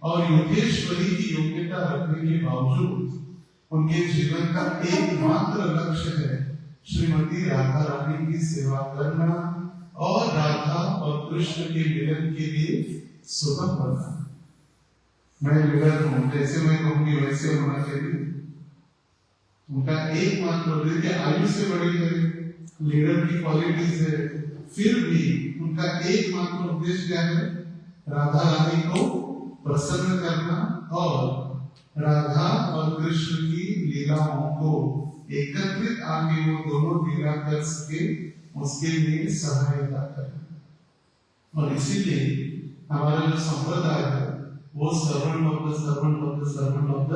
और योगेश्वरी की योग्यता रखने के बावजूद उनके जीवन का एकमात्र लक्ष्य है श्रीमती राधा रानी की सेवा करना और राधा और कृष्ण के मिलन के लिए सुगम बनना। मैं लीडर हूं, जैसे मैं कहूंगी वैसे होना चाहिए। उनका एकमात्र उद्देश्य आयु से बड़ी है, लीडर की क्वालिटीज है, फिर भी उनका एकमात्र उद्देश्य क्या है? राधा रानी को प्रसन्न करना और राधा और कृष्ण की लीलाओं को एकत्रित आके वो दोनों लीला कर सके, उसके लिए सहायता करना। और इसीलिए हमारा जो संप्रदाय है वो श्रवण शब्द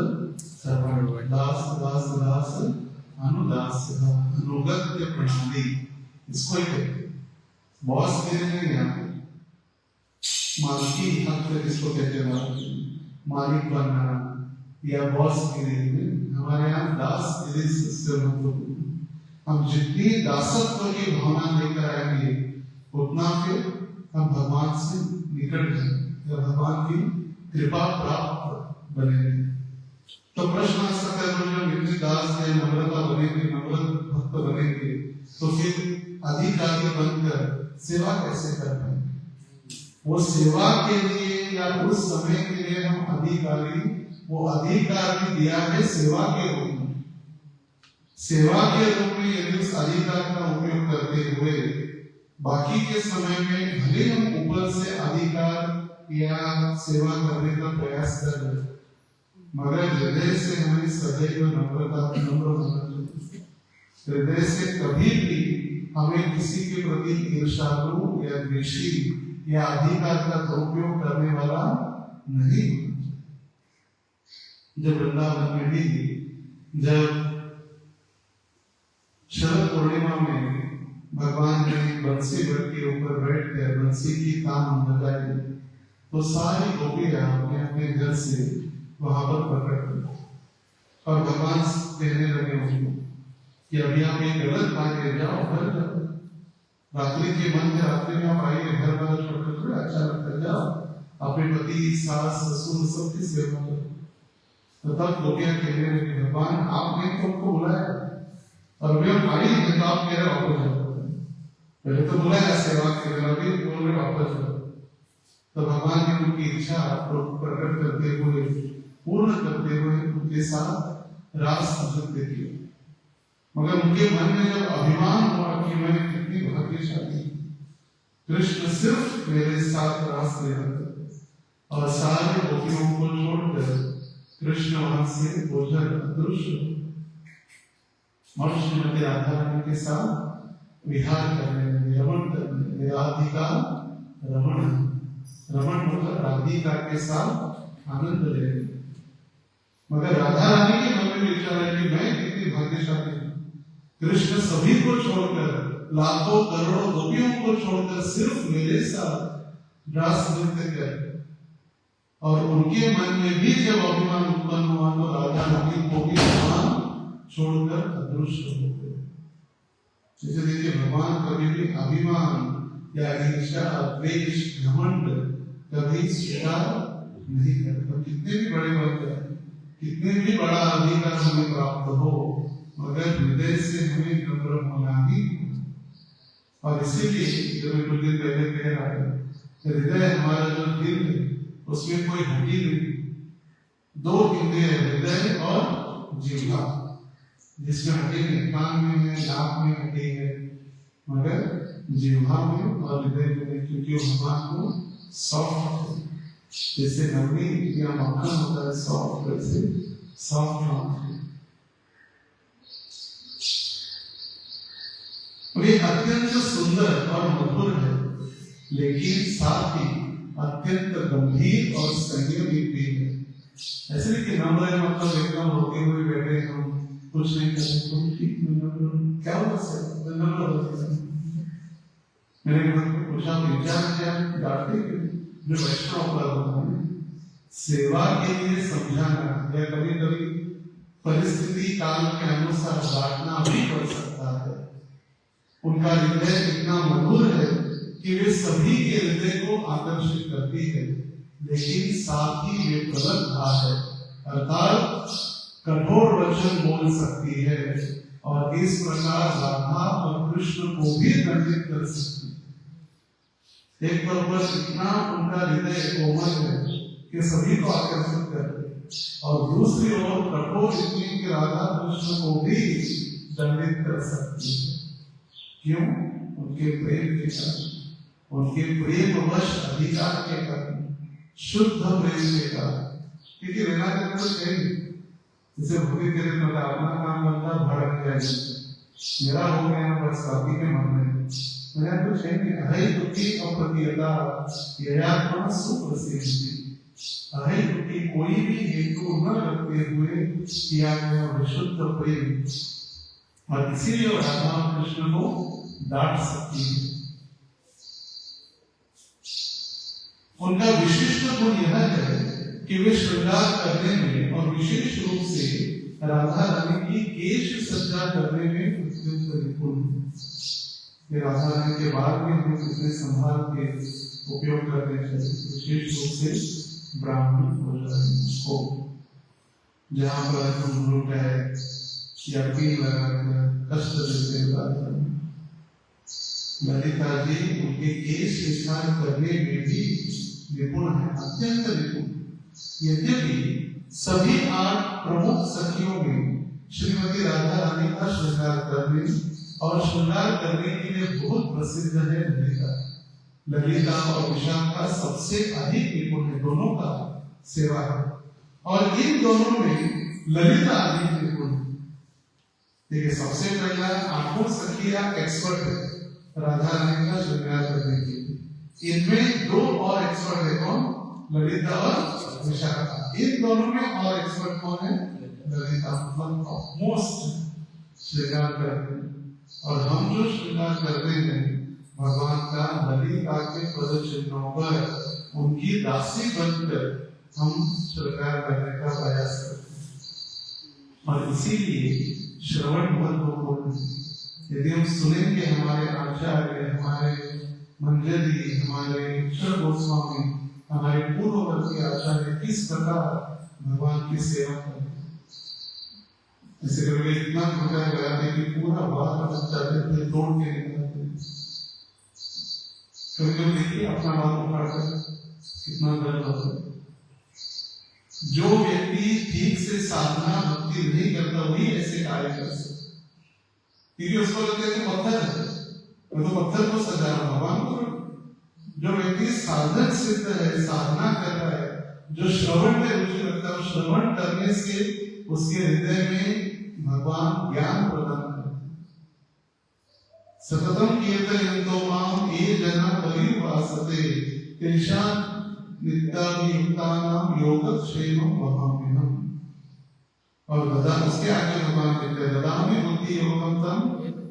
दास दास दास अनुदास अनुगत्य प्रणाली, इसको ही कहते हैं। बॉस गिरी नहीं यहाँ पे, मालिकी हक इसको कहते हैं, मालिक बनना या बॉस गिरी में। हमारे यहाँ दास गिरी से मतलब हम जितनी दासत्व की भावना लेकर आएंगे उतना फिर हम भगवान से निकट जाएंगे या भगवान की कृपा प्राप्त बनेंगे। तो प्रश्न आ सकता है, जो नित्य दास है नम्रता बनेंगे, नम्र भक्त बनेंगे, तो फिर अधिकारी बनकर सेवा कैसे कर पाएंगे? वो सेवा के लिए या उस समय के लिए हम अधिकारी, वो अधिकार भी दिया है सेवा के रूप में। सेवा के रूप में यदि उस अधिकार का उपयोग करते हुए बाकी के समय में भले हम ऊपर से अधिकार या सेवा करने का प्रयास कर रहे, मगर हृदय से हमें सदैव नम्र होना चाहिए। हृदय से कभी भी हमें किसी के प्रति ईर्ष्यालु या द्वेषी या अधिकार का दुरुपयोग करने वाला नहीं होना चाहिए। जब वृंदावन में भी जब शरद पूर्णिमा में भगवान ने बंसी भर के ऊपर बैठकर बंसी की तान बजाई तो सारी गोपियां अपने अपने घर से वहां पर प्रकट हुई और भगवान कहने लगे उनको कि अभी आप एक गलत मार्ग जाओ, घर जाओ, रात्रि के मध्य रात्रि में आप आइए, घर वाला छोड़कर थोड़ा अचानक कर जाओ, अपने पति सास ससुर सबकी सेवा करो। तो तब गोपियां कहने लगे भगवान आपने तो उनको बुलाया और वे आई है तो आप मेरे वापस जाओ, पहले तो बुलाया सेवा के लिए, अभी बोल रहे वापस जाओ। तो भगवान ने उनकी इच्छा प्रकट करते हुए, पूर्ण करते हुए उनके साथ रास नृत्य किया। मगर उनके मन में जब अभिमान हुआ कि मैं कितनी भाग्यशाली, कृष्ण सिर्फ मेरे साथ रास ले रहे और सारे गोपियों को छोड़कर कृष्ण वहां से बोझल अदृश्य श्रीमती राधा रानी के साथ विहार करने लगे, रमण करने लगे। राधिका रमण, रमण मतलब राधिका के साथ आनंद ले रहे। मगर राधा रानी के मन में विचार है कि मैं कितनी भाग्यशाली हूं, कृष्ण सभी को छोड़कर, लाखों करोड़ों गोपियों को छोड़कर सिर्फ मेरे साथ रास नृत्य कर। और उनके मन में भी जब अभिमान उत्पन्न हुआ तो राधा रानी को भी भगवान छोड़कर अदृश्य हो गए। जैसे देखिए भगवान कभी भी अभिमान या ईर्ष्या, द्वेष, घमंड कभी स्वीकार नहीं करते। कितने भी बड़े बन जाए, कितने भी बड़ा अधिकार हमें प्राप्त हो, मगर हृदय से हमें नम्र होना ही। और इसीलिए जो मैं कुछ दिन पहले कह रहा था, हृदय हमारा जो दिल है उसमें कोई हड्डी नहीं, दो इंद्रिय है, हृदय और जिह्वा, जिसमें हड्डी नहीं, कान में है, नाक में हड्डी है, मगर जिह्वा में और हृदय में, क्योंकि भगवान को सॉफ्ट है, जैसे नवनी या मक्खन होता है सॉफ्ट, वैसे सॉफ्ट है। वे अत्यंत सुंदर और मधुर है, लेकिन साथ ही अत्यंत गंभीर और संयमी भी है। ऐसे नहीं कि नम्र है मतलब एकदम रोते हुए बैठे, हम कुछ नहीं कर रहे, तुम ठीक नहीं, क्या हो सकता है नम्र होते हैं। मैंने पूछा विचार क्या डांटते जो वैष्णव अपराध होता है, सेवा के लिए समझाना या कभी कभी परिस्थिति काल के अनुसार डांटना भी पड़ सकता है। उनका हृदय इतना मधुर है कि वे सभी के हृदय को आकर्षित करती है, लेकिन साथ ही वे प्रबल है, अर्थात कठोर वचन बोल सकती है और इस प्रकार राधा और कृष्ण को भी दंडित कर सकती है। एक तरफ इतना उनका हृदय कोमल है कि सभी को आकर्षित करे, और दूसरी ओर कठोर इतनी कि राधा कृष्ण को भी दंडित कर सकती है। क्यों? उनके प्रेम के कारण, उनके प्रेम वश अधिकार के कारण, शुद्ध प्रेम के कारण। क्योंकि लेना देना तो चाहिए, जैसे भक्ति करे तो अपना काम बंदा भड़क जाए, मेरा हो गया बस बाकी के मन में मेरा तो चाहिए। अहै दुखी अप्रतियता ययात्मा सुप्रसिद्धि, अहै दुखी कोई भी हेतु न रखते हुए किया गया विशुद्ध प्रेम, और इसीलिए राधा कृष्ण को डांट सकती है। उनका विशिष्ट गुण यह है कि वे श्रृंगार करने में और विशेष रूप से राधा रानी की केश सज्जा करने में अत्यंत निपुण है। राधा रानी के बाद में हमें उसने संभाल के उपयोग करने चाहिए, विशेष रूप से ब्राह्मण को, जहाँ पर हम लूट है या पील लगाकर कष्ट देते। ललिता जी उनके केश विस्तार करने में भी निपुण है, अत्यंत निपुण। यद्यपि सभी 8 प्रमुख सखियों में श्रीमती राधा रानी का श्रृंगार करने और श्रृंगार करने के लिए बहुत प्रसिद्ध है ललिता। ललिता और विशाखा सबसे अधिक निपुण है, दोनों का सेवा है, और इन दोनों में ललिता अधिक निपुण है। देखिए सबसे पहला 8 सखियां एक्सपर्ट है राधा रानी का श्रृंगार करने के लिए। इनमें 2 और एक्सपर्ट है, कौन? ललिता और विशाखा। इन दोनों में और एक्सपर्ट कौन है? ललिता, मतलब मोस्ट श्रृंगार करने। और हम जो श्रृंगार करते हैं भगवान का ललिता के पद चिन्हों पर उनकी दासी बनकर हम श्रृंगार करने का प्रयास करते हैं। और इसीलिए श्रवण महत्वपूर्ण है। यदि हम सुनेंगे हमारे आचार्य, हमारे मंजरी, हमारे अक्षर गोस्वामी, हमारे पूर्ववर्ती आचार्य किस प्रकार भगवान की सेवा करते, जैसे कभी इतना मजा गया था कि पूरा बात बच जाते थे, तोड़ के निकलते। कभी देखिए अपना बात उठाकर कितना दर्द होता है। जो व्यक्ति ठीक से साधना भक्ति नहीं करता वही ऐसे कार्य कर सकता, क्योंकि उसको लगता है कि पत्थर है, मैं तो पत्थर को सजा रहा हूं, भगवान को। जो व्यक्ति साधक सिद्ध है, साधना कर रहा है, जो श्रवण में रुचि रखता है, श्रवण करने से उसके हृदय में भगवान ज्ञान प्रदान करते हैं। सततम कीर्तयन्तो माम ये जना परिवासते तेषां नित्याभियुक्तानां योगक्षेमं वहाम्यहम्। और ददा उसके आगे भगवान कहते हैं ददामि बुद्धि योगम तम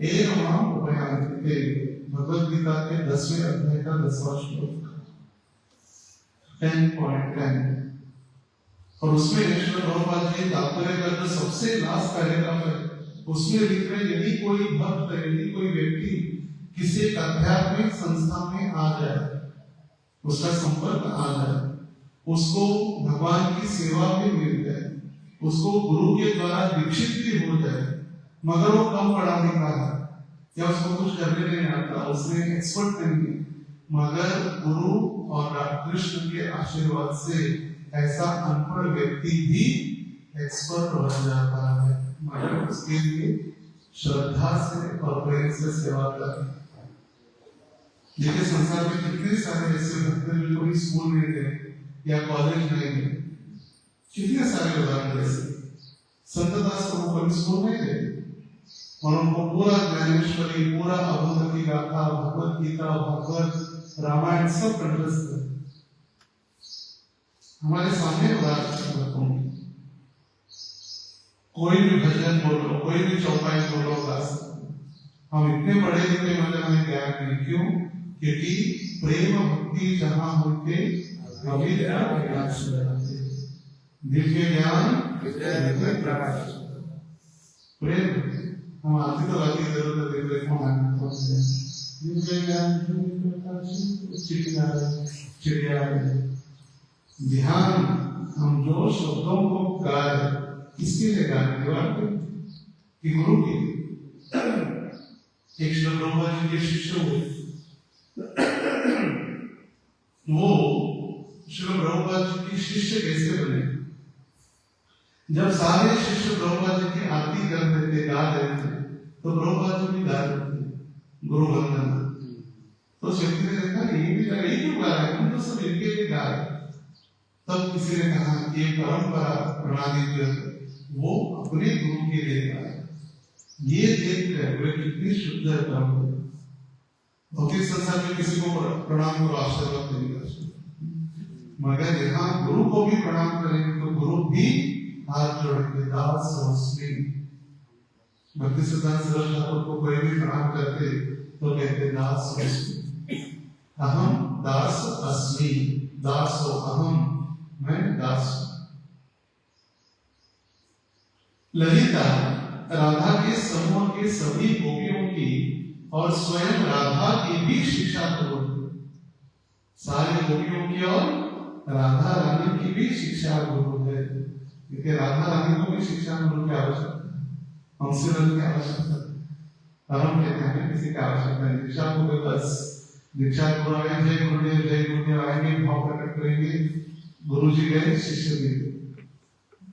येन माम उपयान्ति। भगवद गीता के 10वें अध्याय का 10वां श्लोक 10.10। और उसमें ईश्वर प्रभुपाद जी तात्पर्य का जो सबसे लास्ट पैराग्राफ है उसमें लिख रहे हैं यदि कोई भक्त, यदि कोई व्यक्ति किसी आध्यात्मिक संस्था में आ जाए, उसका संपर्क आ जाए, उसको भगवान की सेवा भी मिल जाए, उसको गुरु के द्वारा दीक्षित भी हो जाए, मगर वो कम पढ़ा लिखा है या उसको कुछ करने नहीं आता, उसने एक्सपर्ट नहीं है, मगर गुरु और कृष्ण के आशीर्वाद से ऐसा अनपढ़ व्यक्ति भी एक्सपर्ट बन जाता है, मगर उसके लिए श्रद्धा से और प्रेम से सेवा करें। देखिए संसार में कितने सारे ऐसे भक्त हैं जो कोई स्कूल नहीं गए या कॉलेज नहीं गए, कितने सारे उदाहरण ऐसे। संतदास को कभी स्कूल नहीं गए और उनको पूरा ज्ञानेश्वरी, पूरा अभंग की गाथा, भगवत गीता, भागवत, रामायण सब कंठस्थ है। हमारे सामने उदाहरण, कोई भी भजन बोलो, कोई भी चौपाई बोलो, गा सकते। हम इतने पढ़े लिखे मगर हमें ज्ञान नहीं, क्यों? क्योंकि प्रेम भक्ति जहां होते दिव्य ज्ञान प्रेम। हम आती तो बाकी जरूरत है, दिव्य ज्ञान चिड़िया ध्यान। हम जो शब्दों को गा रहे इसके लिए गाने कि गुरु की एक श्री प्रभुपाद जी के शिष्य हुए, वो श्री प्रभुपाद जी के शिष्य कैसे बने? जब सारे शिष्य प्रभुपाद जी की आरती कर रहे थे, गा रहे थे, तो प्रभुपाद जी भी गा रहे थे गुरु वंदना। तो उस व्यक्ति ने देखा ये भी गा रहे, क्यों गा रहे हैं, हम तो सब इनके लिए गा रहे। तब किसी ने कहा कि ये परंपरा प्रणाली जो है वो अपने गुरु के लिए गा रहे, ये देख कर वे कितनी शुद्ध है। भौतिक संसार में किसी को प्रणाम करो, आशीर्वाद नहीं कर सकते, मगर यहाँ गुरु को भी प्रणाम करेंगे तो गुरु भी हाथ जोड़ेंगे, दास अस्मि। भक्ति सिद्धांत सरस्वती ठाकुर को कोई भी प्रणाम करते तो कहते दास अस्मि, अहम दास अस्मि, दासो अहम, मैं दास। ललिता राधा के समूह के सभी गोपियों की और स्वयं राधा की भी शिक्षा गुरु, सारे गोपियों की और राधा रानी की भी शिक्षा गुरु है। क्योंकि राधा रानी को भी शिक्षा गुरु की आवश्यकता है, हमसे की आवश्यकता है। और हम कहते हैं किसी की आवश्यकता नहीं, दीक्षा को बस दीक्षा गुरु आए, जय गुरुदेव आएंगे, भाव प्रकट करेंगे, गुरु जी गए, शिष्य भी गए,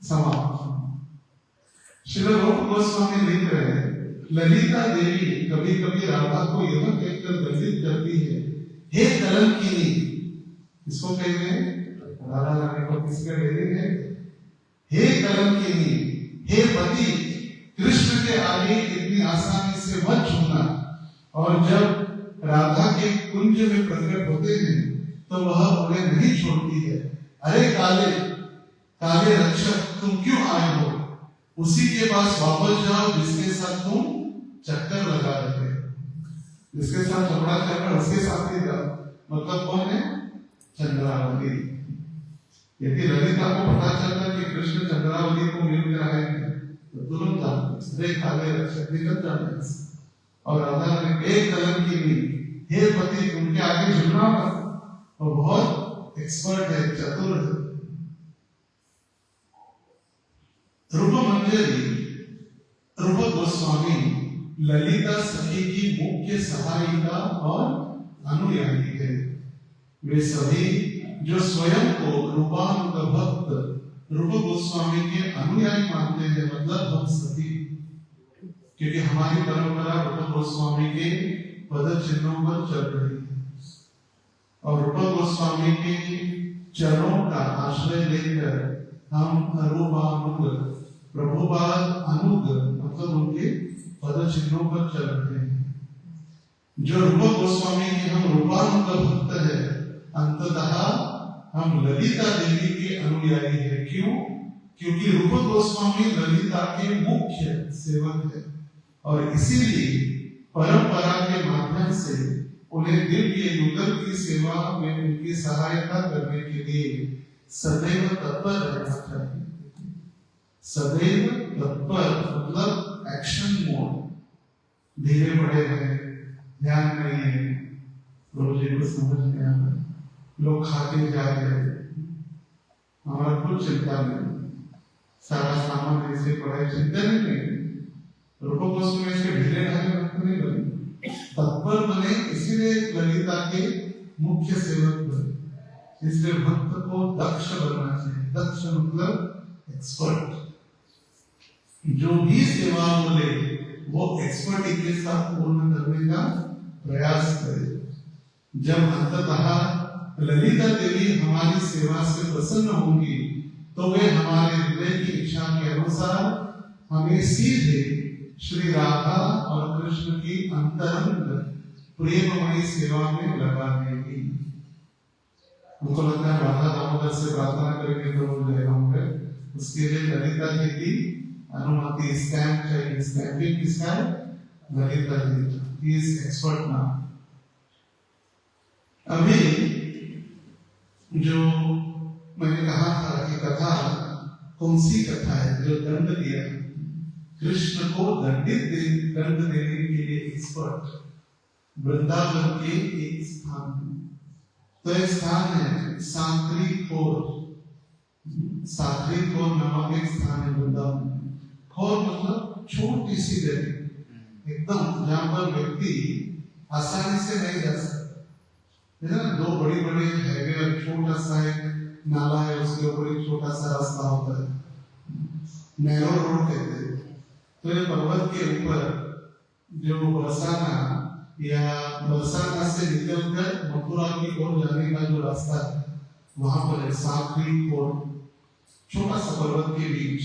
समाप्त। श्री रूप गोस्वामी लिख रहे हैं ललिता देवी कभी कभी राधा को यह कहकर दंडित करती है, हे कलंकिनी। इसको कहते हैं राधा रानी को किसके कहते हैं? हे कलंकिनी, हे पति, कृष्ण के आगे इतनी आसानी से मत छूना। और जब राधा के कुंज में प्रकट होते हैं तो वह उन्हें नहीं छोड़ती है। अरे काले काले रक्षक, तुम क्यों आए हो? उसी के पास वापस जाओ जिसके साथ तुम चक्कर लगा रहे थे। जिसके साथ झगड़ा चल रहा उसके साथ ही था, मतलब कौन है? चंद्रावती। यदि ललिता को पता चलता कि कृष्ण चंद्रावती को मिल कर आए हैं तो तुरंत निकल जाते। और राधा ने एक कदम की नहीं, हे पति उनके आगे झुकना मत, और बहुत एक्सपर्ट है, चतुर है। रूप मंजरी रूप गोस्वामी ललिता सखी की मुख्य सहायिका और अनुयायी है। वे सभी जो स्वयं को रूपानुग भक्त रूप गोस्वामी के अनुयायी मानते हैं, मतलब हम सभी, क्योंकि हमारी परंपरा रूप गोस्वामी के पद चिन्हों पर चल रही है और रूप गोस्वामी के चरणों का आश्रय लेकर हम रूपानुग प्रभुपाद अनुग मतलब उनके पद चिन्हों पर चल रहे हैं। जो रूप गोस्वामी के हम रूपानुग भक्त है, अंततः हम ललिता देवी के अनुयायी है। क्यों? क्योंकि रूप गोस्वामी ललिता के मुख्य सेवक है और इसीलिए परंपरा के माध्यम से उन्हें दिव्य युगल की सेवा में उनकी सहायता करने के लिए सदैव तत्पर रहना चाहिए। सदैव तत्पर मतलब एक्शन मोड। धीरे बढ़े हैं, ध्यान नहीं है, रोजे को समझ नहीं आ रहा, लोग खाते जा रहे हैं, हमारा कुछ चिंता नहीं, सारा सामान ऐसे पड़े, चिंता नहीं। रूप गोस्वामी इसके ढीले ढाले भक्त नहीं बने, तत्पर बने, इसीलिए ललिता के मुख्य सेवक बने। इसलिए भक्त को दक्ष बनना चाहिए। दक्ष मतलब एक्सपर्ट। जो भी सेवा बोले वो एक्सपर्टी के साथ पूर्ण करने का प्रयास करे। जब अंततः ललिता देवी हमारी सेवा से प्रसन्न होंगी तो वे हमारे हृदय की इच्छा के अनुसार हमें सीधे श्री राधा और कृष्ण की अंतरंग प्रेममयी सेवा में लगा देगी। उनको लगता है राधा दामोदर से प्रार्थना करेंगे तो हो जाएगा होंगे। उसके लिए ललिता जी की अनुमति, स्टैम्प चाहिए। स्टैम्पिंग किसका है? Lalita ji. He is expert now. अभी जो मैंने कहा था कि कथा कौन सी कथा है? जो दंड दिया कृष्ण को दंड देने के लिए एक्सपर्ट, वृंदावन के एक स्थान, तो एक स्थान है सांकरी खोर। सांकरी खोर नामक एक स्थान है वृंदावन। खोर मतलब छोटी सी जगह, एकदम जहां पर व्यक्ति आसानी से नहीं जा सकता है ना। दो बड़ी बड़ी हाईवे और छोटा सा एक नाला है, उसके ऊपर एक छोटा सा रास्ता होता है, नैरो रोड कहते हैं। तो ये पर्वत के ऊपर जो बरसाना या बरसाना से निकलकर मथुरा की ओर जाने का जो रास्ता है, वहां पर है सांकरी खोर, छोटा सा पर्वत के बीच।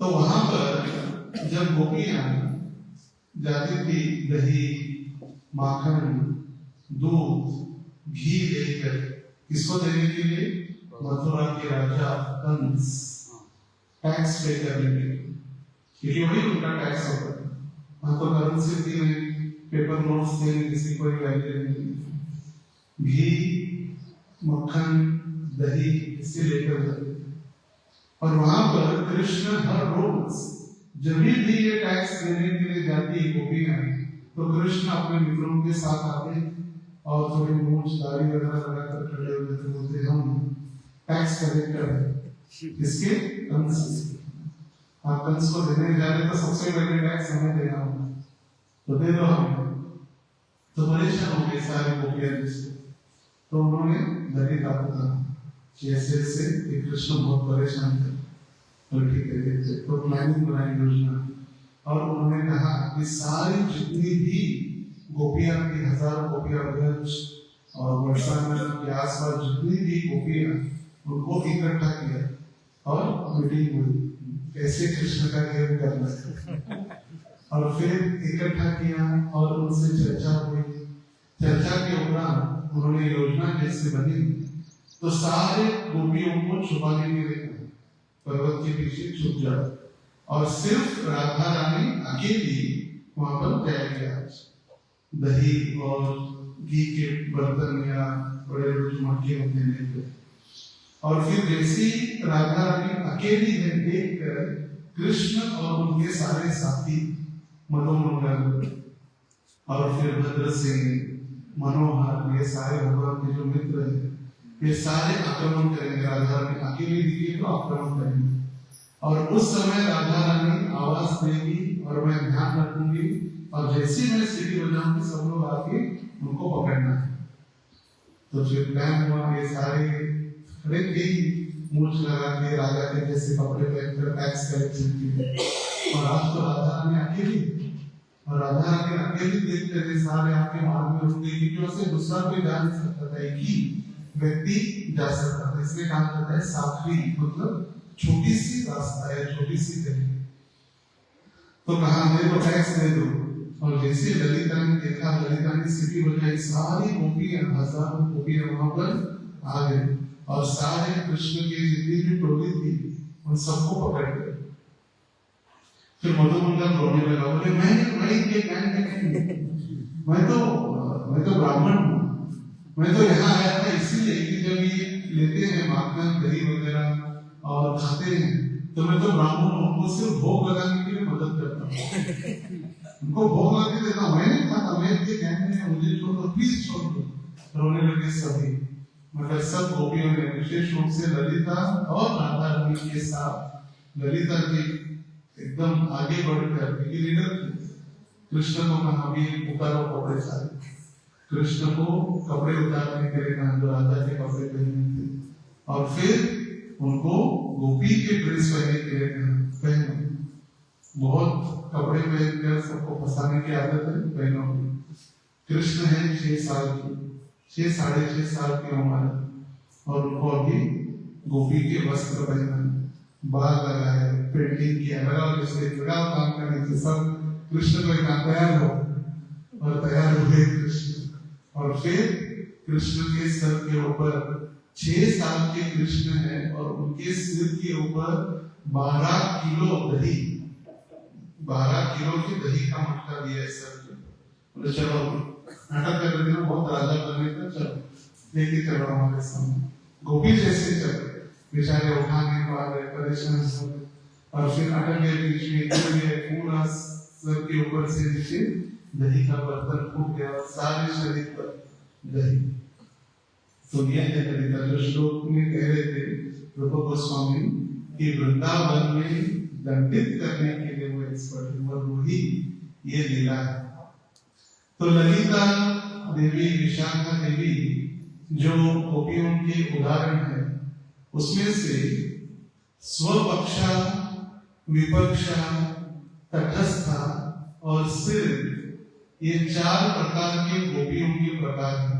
तो वहां पर जब गोपियां जाती थी दही, माखन, दूध, घी लेकर, किसको देने के लिए? मथुरा के राजा कंस, टैक्स पे करने के लिए, क्योंकि वही उनका टैक्स होता है। वहां तो करेंसी थी नहीं, पेपर नोट्स थे, किसी को वैल्यू नहीं। घी, मक्खन, दही इसे लेकर जाते थे। और वहां पर कृष्ण हर रोज जब भी ये टैक्स देने के लिए जाती है गोपियां, तो कृष्ण अपने मित्रों के साथ आते और थोड़ी मूंछ दाढ़ी वगैरह लगाकर खड़े हुए थे, बोलते हम टैक्स कलेक्टर है इसके कंस से। आप कंस को देने जा रहे तो सबसे पहले टैक्स हमें देना होगा, तो दे दो हमें। तो परेशान हो गए सारे गोपियां जिससे, तो उन्होंने ललिता को कहा जैसे से कृष्ण बहुत परेशान थे, तो ठीक है, तो प्लानिंग बनाई योजना, और उन्होंने कहा कि सारी जितनी भी गोपियां थी, 1000 गोपियां ब्रज और बरसाना के आसपास जितनी भी गोपियां, उनको इकट्ठा किया और मीटिंग हुई कैसे कृष्ण का खेल करना है। और फिर इकट्ठा किया और उनसे चर्चा हुई। चर्चा के उपरांत उन्होंने योजना जैसे बनी, तो सारे गोपियों को छुपाने के लिए पर्वत के पीछे छुप जाओ और सिर्फ राधा रानी अकेली वहां पर तैयार किया, दही और घी के बर्तन या बड़े बड़े मटके होते हैं। और फिर जैसी राधा रानी अकेली है देखकर कृष्ण और उनके सारे साथी मनोमंगल और फिर भद्र सिंह, मनोहर, ये सारे भगवान के जो मित्र हैं, ये सारे आक्रमण करेंगे। राधा रानी अकेली दिखी तो आक्रमण करेंगे। और उस समय राधा रानी आवाज देगी और मैं ध्यान रखूंगी, और जैसे मैं सीढ़ी बजाऊंगी सब लोग आके उनको पकड़ना है। तो फिर प्लान हुआ, ये सारे खड़े थे मूछ लगा के राजा के जैसे कपड़े पहनकर टैक्स कलेक्शन की। और आज तो राधा रानी अकेली, और राधा रानी अकेली देखते थे सारे आके मार्ग में रुक गए, क्योंकि उसे दूसरा कोई जा नहीं सकता था, एक ही व्यक्ति जा सकता था। इसलिए काम करता है साखरी, मतलब छोटी सी रास्ता है, छोटी सी गली। तो कहा दे दो, टैक्स दे दो। और जैसे ललिता ने देखा, ललिता ने सीटी बजाई, सारी गोपियां, हजारों गोपियां वहां पर आ गई और सारे कृष्ण की जितनी भी टोली थी उन सबको पकड़ गए। फिर मधुमंगल रोने लगा, बोले मैं ये मैं तो ब्राह्मण हूँ, मैं तो यहाँ आया था इसीलिए कि जब ये लेते हैं माखन दही वगैरह और खाते हैं, तो मैं तो ब्राह्मण हूँ, उनको सिर्फ भोग लगाने के लिए मदद करता हूँ, उनको भोग लगा देता हूँ, मैं नहीं खाता, मैं ये कहने हैं मुझे छोड़ दो, प्लीज छोड़ दो। रोने लगे सभी, मगर सब गोपियों ने, विशेष रूप से ललिता और राधा रानी के साथ, ललिता जी एकदम आगे बढ़कर लीडर कृष्ण को कहा भी उतारो कपड़े सारे, कृष्ण को कपड़े उतारने के लिए कहा जो राधा के कपड़े पहने थे, और फिर उनको गोपी के ड्रेस पहनने के लिए कहा पहनो। बहुत कपड़े पहनकर सबको फंसाने की आदत है, पहनो। कृष्ण है 6 साल की, 6 साढ़े 6 साल की उम्र, और उनको अभी गोपी के वस्त्र पहना, बाल लगाए, पेंटिंग किया, लगाओ जैसे लगाओ काम करने से सब कृष्ण को एक तैयार हो, और तैयार हुए कृष्ण। और फिर कृष्ण के सर के ऊपर 6 साल के कृष्ण है और उनके सिर के ऊपर 12 किलो दही, 12 किलो की दही का मटका दिया है सर के ऊपर। बोले चलो नाटक कर रहे हैं, बहुत राजा करने का, चलो लेके चलो हमारे सामने। गोपी जैसे चल बेचारे उठाने को आ गए, परेशान हो गए, और फिर नाटक के बीच में पूरा सर के ऊपर से नीचे दही का बर्तन फूट गया और सारे शरीर पर दही। तो यह है ललिता जो श्लोक में कह रहे थे रूप गोस्वामी कि वृंदावन में दंडित करने के लिए वो एक्सपर्ट है, वो ही ये लीला है। तो ललिता देवी, विशाखा देवी जो गोपियों के उदाहरण है, उसमें से स्वपक्षा, विपक्षा, तटस्था और सिर, ये 4 प्रकार के गोपियों के प्रकार हैं।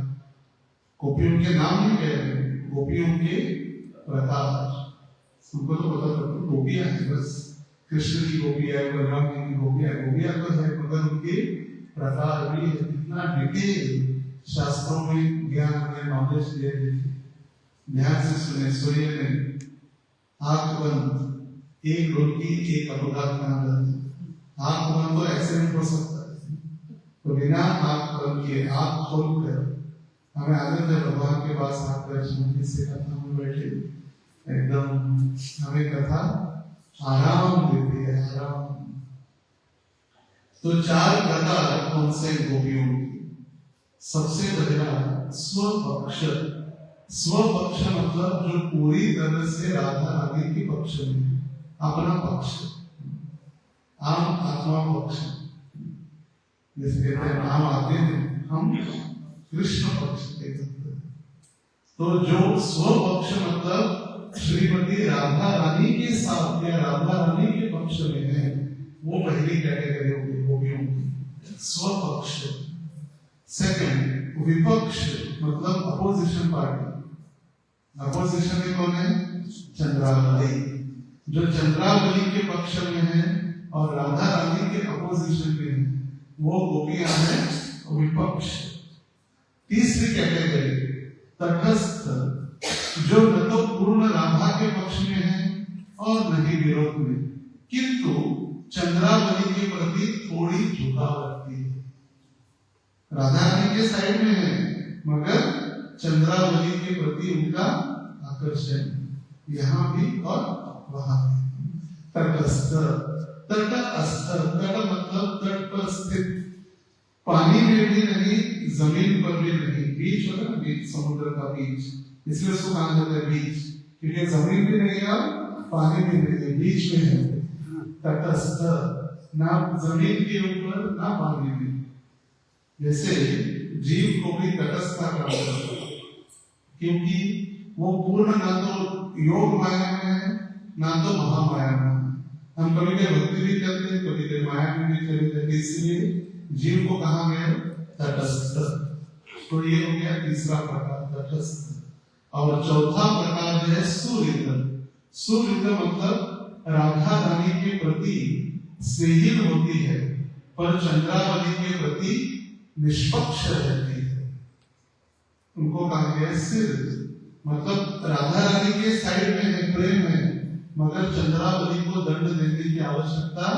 गोपियों के नाम नहीं कह रहे, गोपियों के प्रकार। हमको तो पता था गोपियां है, बस कृष्ण की गोपियां, बलराम की गोपियां, गोपियां तो है, मगर उनके प्रकार भी है। कितना डिटेल शास्त्रों में ज्ञान है, नॉलेज दे रही है। ध्यान से सुने, सूर्य ने आंख बंद, एक डुबकी एक अपघात ना जाए। आंख बंद तो एक्सीडेंट हो सकता है, तो बिना आंख बंद किए आंख खोल कर हमें आनंद है भगवान के पास आकर शांति से कथा में बैठे, एकदम हमें कथा आराम देती है, आराम। तो 4 प्रकार कौन से गोपियों की? सबसे पहला स्वपक्ष। स्वपक्ष मतलब जो पूरी तरह से राधा रानी के पक्ष में, अपना पक्ष, आम आत्मा पक्ष, जैसे कहते हैं आम आदमी हैं, हम कृष्ण पक्ष के कहते हैं। तो जो स्वपक्ष मतलब श्रीमती राधा रानी के साथ या राधा रानी के पक्ष में है, वो पहली कैटेगरी होगी गोपियों की, स्वपक्ष। सेकंड विपक्ष मतलब अपोजिशन पार्टी। अपोजिशन में कौन है? चंद्रावली। जो चंद्रावली के पक्ष में है और राधा रानी के अपोजिशन में है, वो गोपियां हैं विपक्ष। तीसरी कैटेगरी तटस्थ, जो न तो पूर्ण राधा के पक्ष में है और न ही विरोध में, किंतु चंद्रावली के प्रति थोड़ी झुकाव रखती है। राधा रानी के साइड में है मगर चंद्रावली के प्रति उनका आकर्षण यहाँ भी और वहां भी। तटस्थ, तटस्थ, तट मतलब तट पर स्थित, पानी में भी नहीं जमीन पर भी नहीं, बीच होता है बीच, समुद्र का बीच, इसलिए उसको कहा जाता है बीच, क्योंकि जमीन भी नहीं है पानी भी नहीं है, बीच में है। तटस्थ, ना जमीन के ऊपर ना पानी में। जैसे जीव को भी तटस्थ कहा जाता है क्योंकि वो पूर्ण ना तो योग माया में है ना तो महामाया में है। हम कभी कभी भक्ति भी करते हैं, कभी कभी माया में भी चले जाते, इसलिए जीव को कहा गया तटस्थ। तो ये हो गया तीसरा प्रकार तटस्थ। और चौथा प्रकार जो है सुहृद। सुहृद मतलब राधा रानी के प्रति स्नेहिल होती है पर चंद्रावली के प्रति निष्पक्ष रहती है, उनको कहा गया सिर। मतलब राधा रानी के साइड में है, प्रेम है, मगर चंद्रावली को दंड देने की आवश्यकता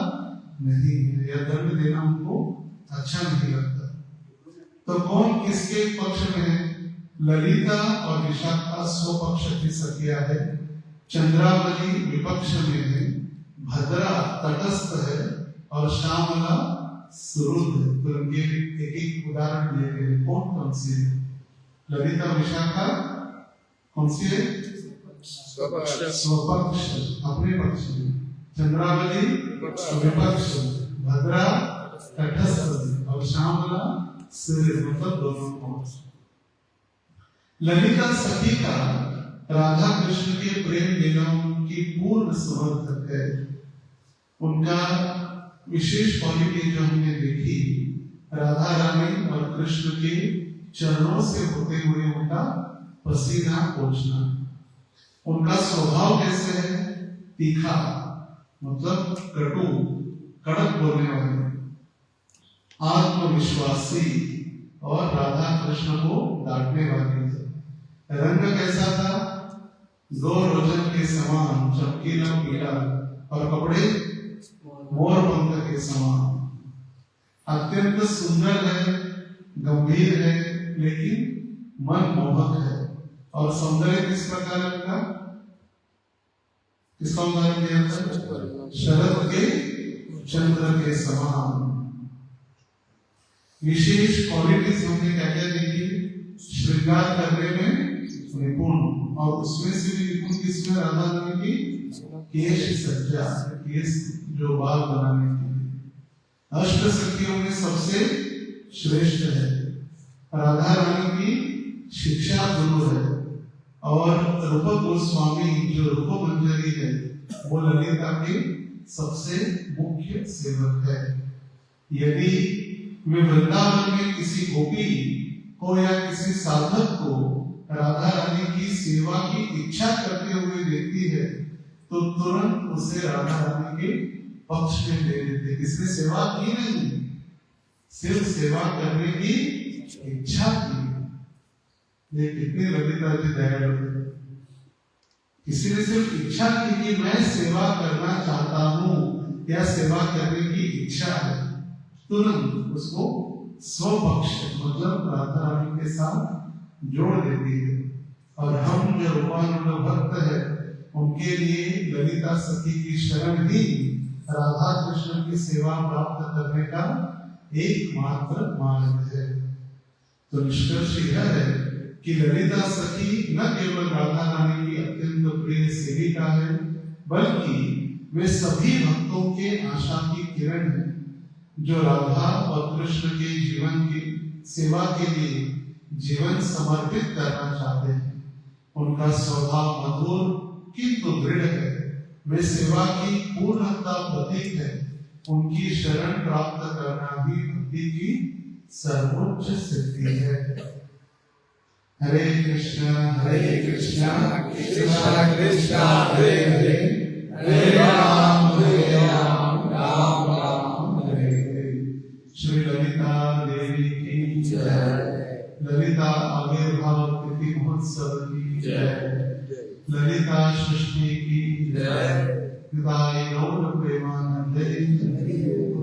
नहीं है, या दंड देना उनको अच्छा नहीं लगता। तो कौन किसके पक्ष में है? ललिता और विशाखा स्वपक्ष की सखिया है, चंद्रावली विपक्ष में है, भद्रा तटस्थ है और श्यामला सुहृद है। तो उनके एक एक उदाहरण दिए गए। कौन सी है? ललिता विशाखा कौन सी है? स्वपक्ष, अपने पक्ष में। चंद्रावली विपक्ष, भद्रा तटस्थ और श्यामला सुहृद, मतलब दोनों पक्ष। ललिता सखी का राधा कृष्ण के प्रेम लीलाओं की पूर्ण समर्थक है। उनका विशेष क्वालिटी जो हमने देखी, राधा रानी और कृष्ण के चरणों से होते हुए उनका पसीना पोंछना। उनका स्वभाव कैसे है? तीखा मतलब कटु, कड़क बोलने वाले, आत्मविश्वासी और राधा कृष्ण को डांटने वाली है। रंग कैसा था? दो रोजन के समान चमकीला पीला और कपड़े मोरपंख के समान। अत्यंत सुंदर है, गंभीर है, लेकिन मनमोहक है। और सौंदर्य किस प्रकार का? किसका उदाहरण दिया था? शरद के चंद्र के समान। विशेष क्वालिटीज हमने क्या क्या देखी? श्रृंगार करने में निपुण, और उसमें से भी निपुण किसमें? राधा रानी की केश सज्जा, केश जो बाल बनाने के लिए। अष्ट सखियों में सबसे श्रेष्ठ है। राधा रानी की शिक्षा गुरु है और रूप गोस्वामी जो रूप मंजरी है वो ललिता के सबसे मुख्य सेवक है। यदि वे वृंदावन में किसी गोपी को या किसी साधक को राधा रानी की सेवा की इच्छा करते हुए देखती है तो तुरंत उसे राधा रानी के पक्ष में ले लेते। किसने सेवा की नहीं, सिर्फ सेवा करने की इच्छा की। ये कितनी ललिता जी दयालु है। किसी ने सिर्फ इच्छा की कि मैं सेवा करना चाहता हूँ या सेवा करने की इच्छा है, तुरंत उसको स्वपक्ष मतलब राधा रानी के साथ जोड़ देती है। और हम जो रूपानुग भक्त है उनके लिए ललिता सखी की शरण ही राधा कृष्ण की सेवा प्राप्त करने का एकमात्र मार्ग है। तो निष्कर्ष यह है कि ललिता सखी न केवल राधा रानी की अत्यंत प्रिय सेविका है, बल्कि वे सभी भक्तों के आशा की किरण है जो राधा और कृष्ण के जीवन की सेवा के लिए जीवन समर्पित करना चाहते हैं। उनका स्वभाव मधुर किंतु दृढ़ है। वे सेवा की पूर्णता प्रतीक है। उनकी शरण प्राप्त करना ही भक्ति की सर्वोच्च सिद्धि है। हरे कृष्णा कृष्णा कृष्णा हरे हरे, हरे राम राम राम हरे हरे। श्री ललिता देवी की जय। ललिता आविर्भाव तिथि महोत्सव की जय। ललिता सृष्टि की जय। गौर प्रेमानंद वन्दे